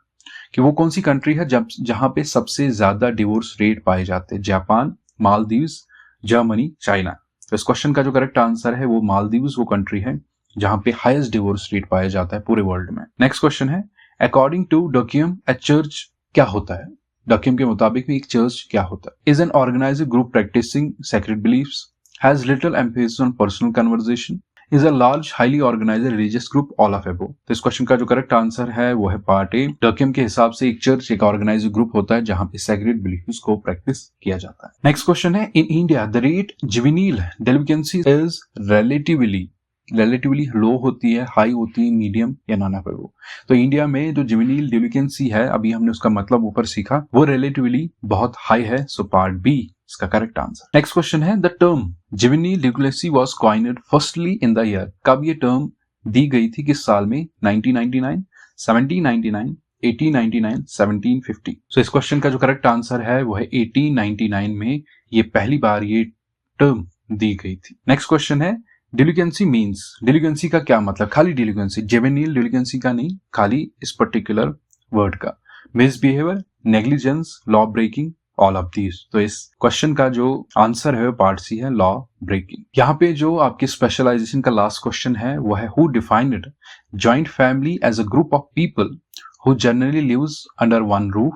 कि वो कौन सी कंट्री है जहां पे सबसे ज्यादा डिवोर्स रेट पाए जाते हैं? Japan, Maldives, Germany, China. तो इस क्वेश्चन का जो करेक्ट आंसर है वो मालदीव्स वो कंट्री है जहां पे हाईएस्ट डिवोर्स रेट पाया जाता है पूरे वर्ल्ड में। नेक्स्ट क्वेश्चन है, अकॉर्डिंग टू डक्यूम ए चर्च क्या होता है? डक्यूम के मुताबिक भी एक चर्च क्या होता है? Is an organised group practising sacred beliefs, has little emphasis on personal conversation, is a large highly organized religious group, all of above। तो इस क्वेश्चन का जो करेक्ट आंसर है वो है पार्ट ए। डक्यूम के हिसाब से एक चर्च एक ऑर्गेनाइज्ड ग्रुप होता है जहां पे सैक्रेड बिलीफ्स को प्रैक्टिस किया जाता है। नेक्स्ट क्वेश्चन है, in India the rate juvenile delinquency is relatively low होती है, हाई होती है, मीडियम या नॉन अबव। तो इंडिया में जो जुवेनिल डेलिकेंसी है, अभी हमने उसका मतलब ऊपर सीखा, वो रिलेटिवली बहुत हाई है। सो पार्ट बी इसका करेक्ट आंसर। नेक्स्ट क्वेश्चन है, the term juvenile delinquency was coined firstly in the year. कब ये टर्म दी गई थी, किस साल में? 1999, 1799, 1899, 1750। सो इस क्वेश्चन का जो करेक्ट आंसर है वो है 1899 में ये पहली बार ये टर्म दी गई थी। नेक्स्ट क्वेश्चन है, डिलिगेंसी मीन्स, डिलिगेंसी का क्या मतलब, खाली डिलिगेंसी, जेवेनियल डिलिगेंसी का नहीं, खाली इस पर्टिकुलर वर्ड का। Misbehaviour, negligence, law breaking, all of these. तो इस क्वेश्चन का जो आंसर है पार्ट सी है, लॉ ब्रेकिंग। यहाँ पे जो आपकी स्पेशलाइजेशन का लास्ट क्वेश्चन है वो है who defined joint family as a group of people who generally lives under one roof,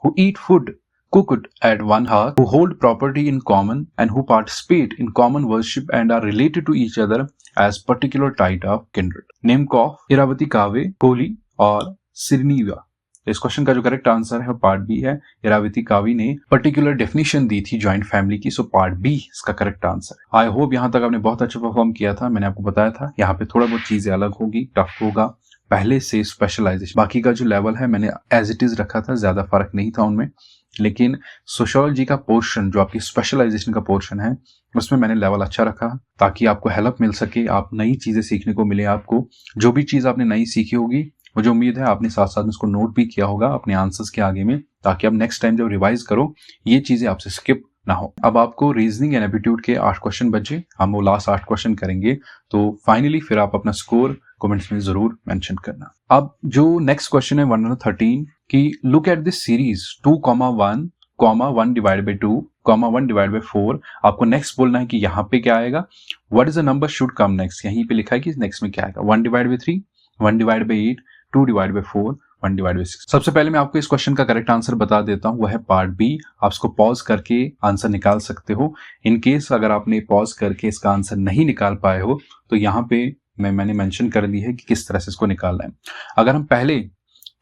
who eat food cooked at one hearth, who hold property in common, and who participate in common worship and are related to each other as particular type of kindred. Name of Irawati Karve, Kohli और सिरनीवा। इस क्वेश्चन का जो करेक्ट आंसर है पार्ट बी है। इरावती कावी ने पर्टिकुलर डेफिनेशन दी थी जॉइंट फैमिली की, सो पार्ट बी इसका करेक्ट आंसर है। आई होप यहाँ तक आपने बहुत अच्छा परफॉर्म किया था। मैंने आपको बताया था यहाँ पे थोड़ा बहुत चीजें अलग होगी, टफ होगा पहले से स्पेशलाइजेशन। बाकी का जो लेवल है मैंने एज इट इज रखा था, ज्यादा फर्क नहीं था उनमें, लेकिन सोशियोलॉजी का पोर्शन जो आपकी स्पेशलाइजेशन का पोर्शन है उसमें मैंने लेवल अच्छा रखा ताकि आपको हेल्प मिल सके, आप नई चीजें सीखने को मिले। आपको जो भी चीज आपने नई सीखी होगी मुझे उम्मीद है आपने साथ साथ में उसको नोट भी किया होगा अपने आंसर्स के आगे में, ताकि आप नेक्स्ट टाइम जब रिवाइज करो ये चीजें आपसे स्किप ना हो। अब आपको रीजनिंग एंड एप्टीट्यूड के 8 क्वेश्चन बचे, हम वो लास्ट 8 क्वेश्चन करेंगे, तो फाइनली फिर आप अपना स्कोर कमेंट्स में जरूर मेंशन करना। अब जो नेक्स्ट क्वेश्चन है 113 की look at this series 2,1, 1 divide by 2, 1 divide by 4। आपको नेक्स्ट बोलना है कि यहाँ पे क्या आएगा, what is the number should come next. यहीं पे लिखा है कि नेक्स्ट में क्या आएगा, 1 divide by 3, 1 divide by 8, 2 divide by 4, 1 divide by 6। सबसे पहले मैं आपको इस क्वेश्चन का करेक्ट आंसर बता देता हूं, वह है पार्ट बी। आप इसको पॉज करके आंसर निकाल सकते हो। इन केस अगर आपने पॉज करके इसका आंसर नहीं निकाल पाए हो तो यहाँ पे मैंने मेंशन कर दी है कि किस तरह से इसको निकालना है। अगर हम पहले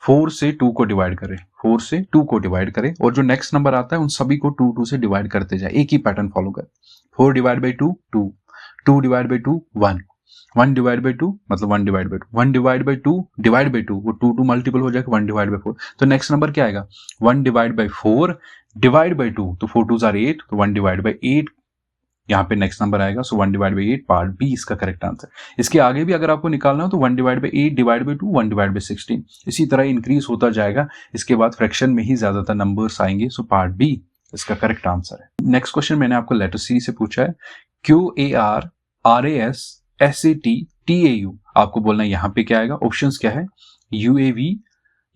4 से 2 को डिवाइड करें, 4 से 2 को डिवाइड करें और जो नेक्स्ट नंबर आता है उन सभी को 2 से डिवाइड करते जाए, एक ही पैटर्न फॉलो करें। 4 divide by 2, 2, 2 divide by 2, 1, 1 divide by 2 मतलब 1 divide by 2, 1 divide by 2 divide by 2, वो 2 मल्टीपल हो जाएगा 1 डिवाइड बाई 4। तो नेक्स्ट नंबर क्या आएगा, 1 डिवाइड बाई 4 डिवाइड बाई 2, तो 4 2 आर 8, तो 1 डिवाइड बाई 8 यहाँ पे नेक्स्ट नंबर आएगा। सो 1 डिवाइड बाई 8 पार्ट बी इसका करेक्ट आंसर। इसके आगे भी अगर आपको निकालना हो तो 1 divide by 8 divide by 2, 1 divide by 16, इसी तरह इंक्रीज होता जाएगा। इसके बाद फ्रैक्शन में ही ज्यादातर नंबर्स आएंगे। सो पार्ट बी इसका करेक्ट आंसर है। नेक्स्ट क्वेश्चन मैंने आपको लेटर सी से पूछा है, QAR RAS SAT TAU। आपको बोलना है यहाँ पे क्या आएगा, ऑप्शंस क्या है, UAV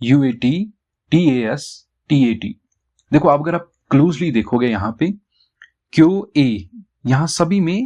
UAT TAS TAT। देखो अब अगर आप क्लोजली देखोगे यहाँ पे QA, यहाँ सभी में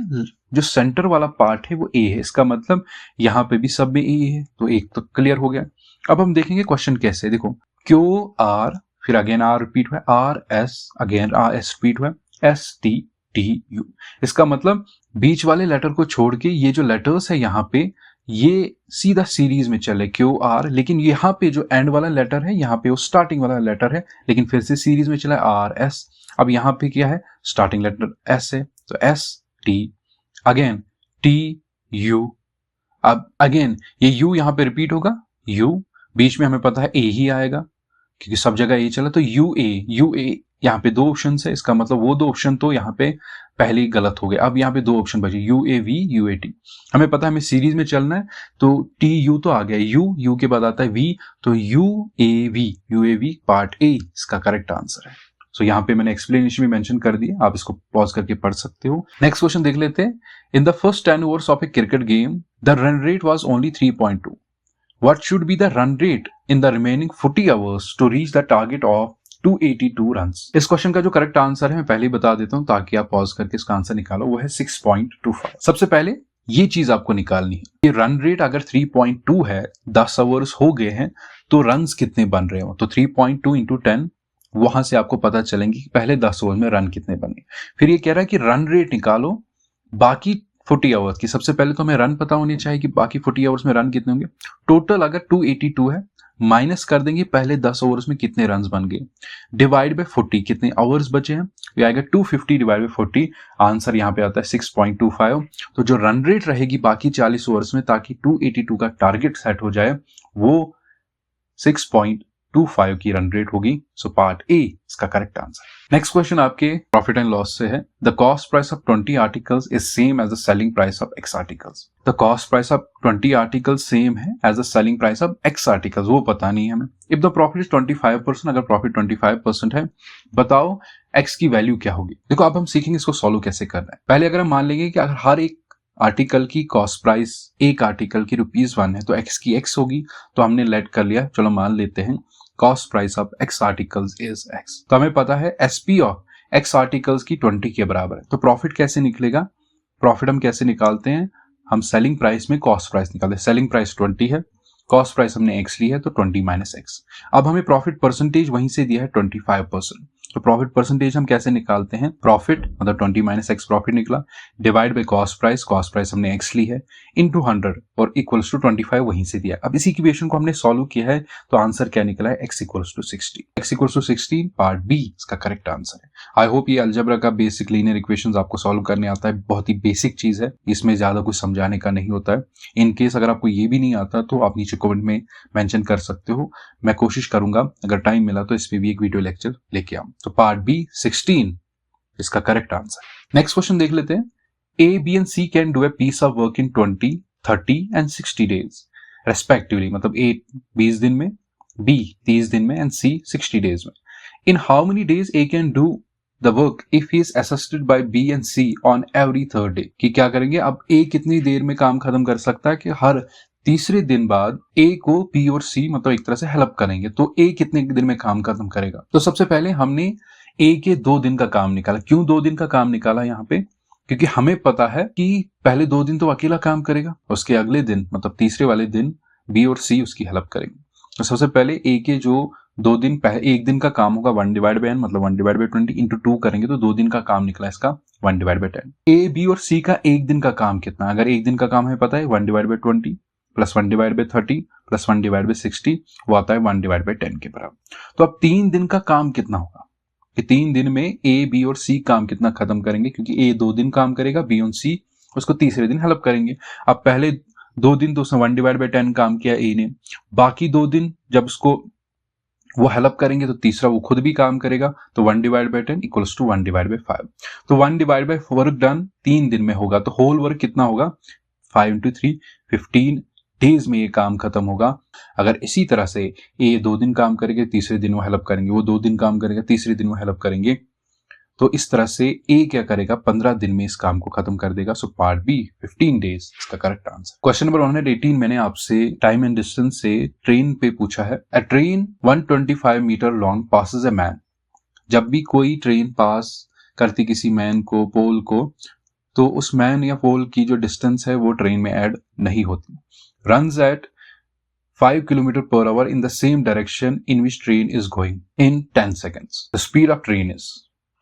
जो सेंटर वाला पार्ट है वो A है, इसका मतलब यहाँ पे भी सब में A है, तो एक तो क्लियर हो गया। अब हम देखेंगे क्वेश्चन कैसे है। देखो QR फिर अगेन R रिपीट हुआ, RS अगेन RS रिपीट हुआ, ST TU। इसका मतलब बीच वाले लेटर को छोड़ के ये जो लेटर्स है यहाँ पे ये सीधा सीरीज में चले QR, लेकिन यहाँ पे जो एंड वाला लेटर है यहाँ पे वो स्टार्टिंग वाला लेटर है, लेकिन फिर से सीरीज में चला RS। अब यहाँ पे क्या है, स्टार्टिंग लेटर S है, तो ST अगेन TU। अब अगेन ये U यहाँ पे रिपीट होगा, U बीच में हमें पता है A ही आएगा क्योंकि सब जगह A चला, तो UA यहाँ पे 2 ऑप्शन है, इसका मतलब वो 2 ऑप्शन तो यहाँ पे पहले ही गलत हो गए। अब यहाँ पे 2 ऑप्शन बचे, UAV UAT। हमें पता है हमें सीरीज में चलना है, तो TU तो आ गया, U के बाद आता है V, तो UAV पार्ट A इसका करेक्ट आंसर है। सो यहाँ पे मैंने एक्सप्लेनेशन भी मेंशन कर दिया, आप इसको पॉज करके पढ़ सकते हो। नेक्स्ट क्वेश्चन देख लेते हैं। In the first 10 overs of A cricket game the run rate was only 3.2। What should be the run rate in the remaining 40 hours to reach the target of 282 runs? इस क्वेश्चन का जो करेक्ट आंसर है मैं पहले ही बता देता हूं ताकि आप पॉज करके इसका आंसर निकालो, वो है 6.25। सबसे पहले ये चीज आपको निकालनी है कि रन रेट अगर 3.2 है, 10 आवर्स हो गए हैं, तो रन्स कितने बन रहे हो, तो 3.2 इंटू 10, वहां से आपको पता चलेंगे कि पहले 10 ओवर में रन कितने बने। फिर ये कह रहा है कि रन रेट निकालो बाकी 40 आवर्स की। सबसे पहले तो हमें रन पता होनी चाहिए कि बाकी 40 आवर्स में रन कितने होंगे। टोटल अगर 282 है, माइनस कर देंगे पहले 10 ओवर्स में कितने रन बन गए, डिवाइड बाय 40 कितने आवर्स बचे हैं, ये आएगा 250 डिवाइड बाय 40। आंसर यहाँ पे आता है 6.25। तो जो रन रेट रहेगी बाकी 40 ओवर्स में ताकि 282 का टारगेट सेट हो जाए, वो 6.25 की रन रेट होगी। सो पार्ट ए इसका करेक्ट आंसर। नेक्स्ट क्वेश्चन आपके प्रॉफिट एंड लॉस से है। The cost price of 20 articles is same as the selling price of X articles. The cost price of 20 articles same है as the selling price of X articles, वो पता नहीं है हमें। इफ द प्रॉफिट इज 25%, अगर प्रॉफिट 25% है, बताओ X की वैल्यू क्या होगी। देखो अब हम सीखेंगे इसको सॉल्व कैसे करना है। पहले अगर हम मान लेंगे कि अगर हर एक आर्टिकल की कॉस्ट प्राइस एक आर्टिकल की ₹1 है तो x की x होगी, तो हमने लेट कर लिया, चलो मान लेते हैं cost price of x articles is x। तो हमें पता है SP ऑफ x आर्टिकल्स की 20 के बराबर है। तो प्रॉफिट कैसे निकलेगा? प्रॉफिट हम कैसे निकालते हैं? हम सेलिंग प्राइस में कॉस्ट प्राइस निकालते हैं। सेलिंग प्राइस 20 है, कॉस्ट प्राइस हमने x ली है तो 20 माइनस x। अब हमें प्रॉफिट परसेंटेज वहीं से दिया है 25%। तो प्रॉफिट परसेंटेज हम कैसे निकालते हैं? प्रॉफिट मतलब 20 माइनस x प्रॉफिट निकला, डिवाइड बाय कॉस्ट प्राइस हमने x ली है, इनटू 100 और इक्वल्स टू 25 वहीं से दिया। अब इसी इक्वेशन को हमने सॉल्व किया है तो आंसर क्या निकला है? x equals to 60। x equals to 60 part B इसका करेक्ट आंसर है। आई होप ये अलजेब्रा का बेसिक लीनियर इक्वेशंस आपको सॉल्व करने आता है। बहुत ही बेसिक चीज है, इसमें ज्यादा कुछ समझाने का नहीं होता है। इन केस अगर आपको ये भी नहीं आता तो आप नीचे कमेंट में मेंशन कर सकते हो, मैं कोशिश करूंगा अगर टाइम मिला तो इस पे भी एक वीडियो लेक्चर लेके आऊं। तो पार्ट बी 16 इसका करेक्ट आंसर। नेक्स्ट क्वेश्चन देख लेते हैं। A, B and C can do a piece of work in 20, 30 and 60 days respectively। मतलब A 20 दिन में, B 30 दिन में and C 60 days में। In how many days A can do the work if he is assisted by B and C on every third day? कि क्या करेंगे? अब A कितनी देर में काम खत्म कर सकता है कि हर तीसरे दिन बाद A को B और C मतलब एक तरह से हेल्प करेंगे, तो A कितने दिन में काम खत्म करेगा? तो सबसे पहले हमने A के 2 दिन का काम निकाला। क्यों 2 दिन का काम निकाला यहाँ पे? क्योंकि हमें पता है कि पहले 2 दिन तो अकेला काम करेगा, उसके अगले दिन मतलब तीसरे वाले दिन B और C उसकी हेल्प करेंगे। तो सबसे पहले A के जो 2 दिन, एक दिन का काम होगा 1 डिवाइड बाय n मतलब 1 डिवाइड बाय 20 इंटू 2 करेंगे तो 2 दिन का काम निकला इसका 1 डिवाइड बाय 10। A, B और C का एक दिन का काम कितना? अगर एक दिन का काम हमें पता है 1 divide bye 20 plus 1 divide bye 30 plus 1 divide bye 60 वो आता है 1 डिवाइड बाय 10 के बराबर। तो अब 3 दिन का काम कितना होगा कि 3 दिन में A, B और C काम कितना खत्म करेंगे? क्योंकि A 2 दिन काम करेगा, B और C उसको तीसरे दिन हेल्प करेंगे। अब पहले 2 दिन तो उसने 1 डिवाइड बाय 10 काम किया A ने, बाकी 2 दिन जब उसको वो हेल्प करेंगे तो तीसरा वो खुद भी काम करेगा, तो 1 divide by 10 equals to 1 divide by 5। तो 1 डिवाइड बाय वर्क डन 3 दिन में होगा, तो होल वर्क कितना होगा? 5 इंटू 3 15 डेज में ये काम खत्म होगा। अगर इसी तरह से ए 2 दिन काम करेंगे, तीसरे दिन वो हेल्प करेंगे, वो 2 दिन काम करेगा, तीसरे दिन वो हेल्प करेंगे, तो इस तरह से ए क्या करेगा? 15 दिन में इस काम को खत्म कर देगा। सो पार्ट बी 15 डेज इसका करेक्ट आंसर। क्वेश्चन नंबर 118 मैंने आपसे टाइम एंड डिस्टेंस से ट्रेन पे पूछा है। A train 125 metre long passes a man. जब भी कोई ट्रेन पास करती किसी मैन को, पोल को, तो उस मैन या पोल की जो डिस्टेंस है वो ट्रेन में ऐड नहीं होती। runs at 5 km per hour in the same direction in which train is going in 10 seconds. The speed of train is,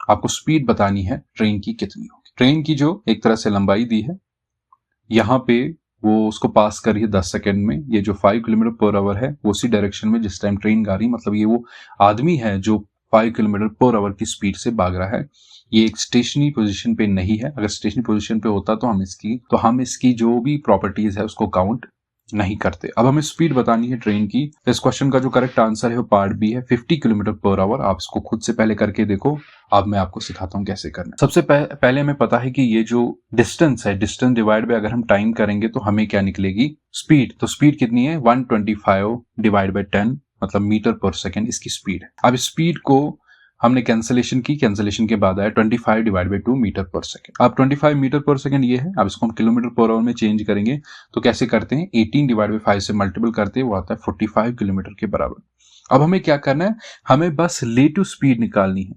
आपको स्पीड बतानी है ट्रेन की कितनी होगी। ट्रेन की जो एक तरह से लंबाई दी है, यहाँ पे वो उसको पास कर रही है 10 सेकंड में। ये जो 5 किलोमीटर पर आवर है वो उसी डायरेक्शन में जिस टाइम ट्रेन गा रही, मतलब ये वो आदमी है जो 5 किलोमीटर पर आवर की स्पीड से भाग रहा है। ये एक स्टेशनरी पोजीशन पे नहीं है। अगर स्टेशनरी पोजीशन पे होता तो हम इसकी जो भी प्रॉपर्टीज है उसको काउंट नहीं करते। अब हमें स्पीड बतानी है ट्रेन की। तो इस क्वेश्चन का जो करेक्ट आंसर है वो पार्ट बी है, 50 किलोमीटर पर आवर। आप इसको खुद से पहले करके देखो, अब मैं आपको सिखाता हूँ कैसे करना है। सबसे पहले हमें पता है कि ये जो डिस्टेंस है, डिस्टेंस डिवाइड बाय अगर हम टाइम करेंगे तो हमें क्या निकलेगी? स्पीड। तो स्पीड कितनी है? 125 डिवाइड बाय 10 मतलब मीटर पर सेकेंड इसकी स्पीड है। अब स्पीड को हमने कैंसलेशन की, कैंसलेशन के बाद आया 25 डिवाइड बाय 2 मीटर पर सेकेंड। अब 25 मीटर पर सेकेंड ये है। अब इसको हम किलोमीटर पर आवर में चेंज करेंगे तो कैसे करते हैं? 18 डिवाइड बाय 5 से मल्टीपल करते हैं, वो आता है 45 किलोमीटर के बराबर। अब हमें क्या करना है? हमें बस रिलेटिव स्पीड निकालनी है।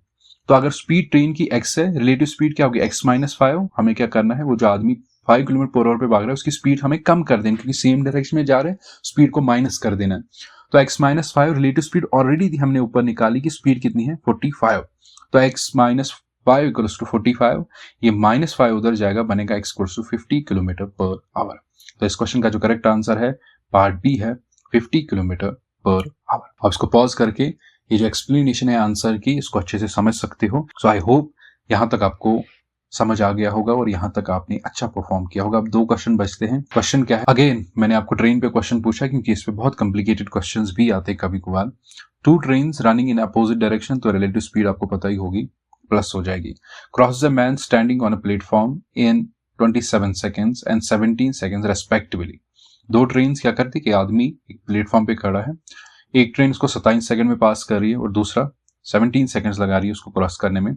तो अगर स्पीड ट्रेन की x है, रिलेटिव स्पीड क्या होगी? x minus 5। हमें क्या करना है? वो जो आदमी 5 किलोमीटर पर आवर पे भाग रहा है उसकी स्पीड हमें कम कर देनी, क्योंकि सेम डायरेक्शन में जा रहे हैं, स्पीड को माइनस कर देना है। तो x minus 5 relative speed already हमने ऊपर निकाली कि स्पीड कितनी है? 45। तो x माइनस 5 इक्वल्स टू 45, ये माइनस 5 उधर जाएगा, बनेगा x equals to 50 kilometre per hour. तो इस क्वेश्चन का जो करेक्ट आंसर है पार्ट बी है 50 किलोमीटर पर आवर। अब इसको पॉज करके ये जो एक्सप्लेनेशन है आंसर की, इसको अच्छे से समझ सकते हो। सो आई होप यहां तक आपको समझ आ गया होगा और यहां तक आपने अच्छा परफॉर्म किया होगा। अब 2 क्वेश्चन बचते हैं। क्वेश्चन क्या है? अगेन मैंने आपको ट्रेन पे क्वेश्चन पूछा क्योंकि इस पे बहुत कॉम्प्लिकेटेड क्वेश्चंस भी आते हैं कभी कभार। 2 trains running in opposite direction, तो रिलेटिव स्पीड आपको पता ही होगी, प्लस हो जाएगी। Cross the man standing on a platform in 27 seconds and 17 seconds respectively. 2 train क्या करती कि आदमी एक प्लेटफॉर्म पे खड़ा है, एक ट्रेन उसको 27 सेकंड में पास कर रही है और दूसरा 17 सेकंड्स लगा रही है उसको क्रॉस करने में।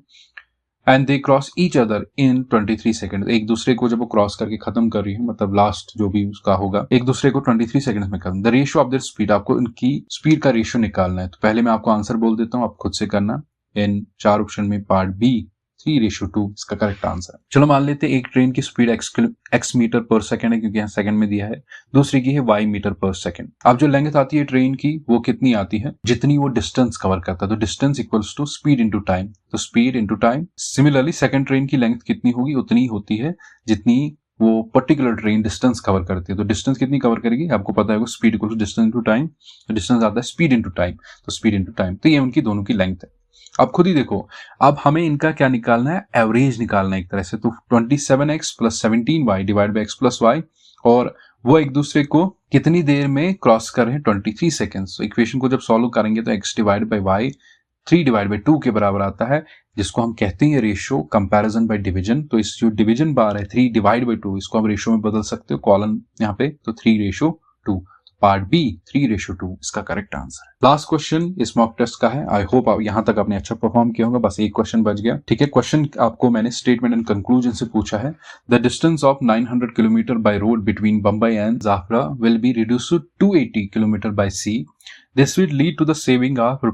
And they cross each other in 23 second. एक दूसरे को जब वो क्रॉस करके खत्म कर रही है, मतलब लास्ट जो भी उसका होगा, एक दूसरे को 23 सेकंड में खत्म। The ratio of their speed, आपको इनकी स्पीड का रेशियो निकालना है। तो पहले मैं आपको आंसर बोल देता हूँ, आप खुद से करना। इन 4 ऑप्शन में पार्ट बी 3:2 इसका करेक्ट आंसर है। चलो मान लेते हैं एक ट्रेन की स्पीड x मीटर पर सेकंड है, क्योंकि यहाँ सेकंड में दिया है। दूसरी की है y मीटर पर सेकंड। अब जो लेंथ आती है ट्रेन की वो कितनी आती है, जितनी वो डिस्टेंस कवर करता है। तो distance equals to speed into time, तो speed into time. Similarly second train की लेंथ कितनी होगी, उतनी होती है जितनी वो पर्टिकुलर ट्रेन डिस्टेंस कवर करती है। तो डिस्टेंस कितनी कवर करेगी, आपको पता है, speed equal to distance into time. तो डिस्टेंस आता है स्पीड इंटू टाइम, तो स्पीड इंटू टाइम। तो ये उनकी दोनों की लेंथ है। अब खुद ही देखो, अब हमें इनका क्या निकालना है, एवरेज निकालना है एक तरह से। तो 27x plus 17y divide by x plus y, और वो एक दूसरे को कितनी देर में क्रॉस कर रहे हैं, 23 सेकेंड्स। तो इक्वेशन को जब सॉल्व करेंगे तो x divide by y 3 divide by 2 के बराबर आता है, जिसको हम कहते हैं रेशियो कंपैरिजन बाय डिवीजन। तो इस जो डिवीजन बार है 3 डिवाइड बाई 2, इसको हम रेशियो में बदल सकते हो, कॉलम यहाँ पे, तो 3:2। पार्ट बी 3:2 इसका करेक्ट आंसर है। लास्ट क्वेश्चन इस मॉक टेस्ट का है। आई होप यहां तक आपने अच्छा परफॉर्म किया होगा। बस एक क्वेश्चन बच गया, ठीक है। क्वेश्चन आपको मैंने स्टेटमेंट एंड कंक्लूजन से पूछा है। The distance of 900 kilometre by road between Bombay and Jafra will be reduced to 280 kilometre by sea. This will lead to the saving of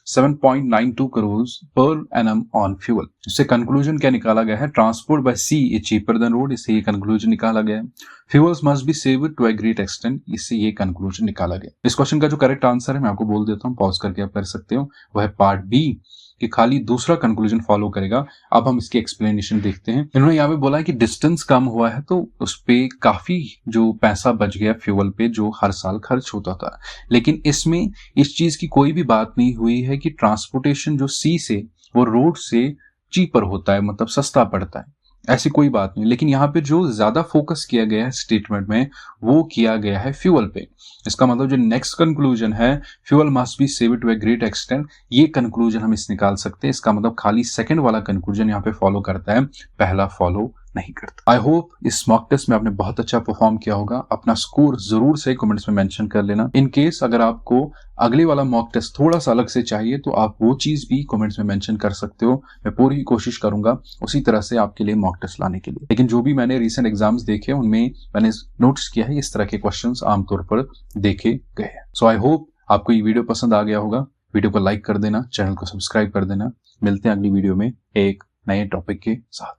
₹7.92 crores per annum on fuel। इससे कंक्लूजन क्या निकाला गया है, transport by sea is cheaper than road, इससे ये कंक्लूजन निकाला गया है। Fuels must be saved to a great extent, इससे ये कंक्लूजन निकाला गया। इस क्वेश्चन का जो करेक्ट आंसर है मैं आपको बोल देता हूँ, पॉज करके आप कर सकते हो, वह है पार्ट बी कि खाली दूसरा कंक्लूजन फॉलो करेगा। अब हम इसकी एक्सप्लेनेशन देखते हैं। इन्होंने यहाँ पे बोला है कि डिस्टेंस कम हुआ है तो उस पे काफी जो पैसा बच गया फ्यूल पे, जो हर साल खर्च होता था। लेकिन इसमें इस चीज की कोई भी बात नहीं हुई है कि ट्रांसपोर्टेशन जो सी से वो रोड से चीपर होता है, मतलब सस्ता पड़ता है, ऐसी कोई बात नहीं। लेकिन यहाँ पे जो ज्यादा फोकस किया गया है स्टेटमेंट में, वो किया गया है फ्यूल पे। इसका मतलब जो नेक्स्ट कंक्लूजन है, fuel must be saved to a great extent, ये कंक्लूजन हम इस निकाल सकते हैं। इसका मतलब खाली सेकंड वाला कंक्लूजन यहाँ पे फॉलो करता है, पहला फॉलो नहीं करता। आई होप इस मॉक टेस्ट में आपने बहुत अच्छा परफॉर्म किया होगा। अपना स्कोर जरूर से कमेंट्स में मेंशन कर लेना। इन केस अगर आपको अगले वाला मॉक टेस्ट थोड़ा सा अलग से चाहिए तो आप वो चीज भी कमेंट्स में मेंशन कर सकते हो। मैं पूरी कोशिश करूंगा उसी तरह से आपके लिए मॉक टेस्ट लाने के लिए। लेकिन जो भी मैंने रिसेंट एग्जाम्स देखे उनमें मैंने नोटिस किया है इस तरह के क्वेश्चंस आमतौर पर देखे गए हैं। सो आई होप आपको ये वीडियो पसंद आ गया होगा। वीडियो को लाइक कर देना, चैनल को सब्सक्राइब कर देना। मिलते हैं अगली वीडियो में एक नए टॉपिक के साथ।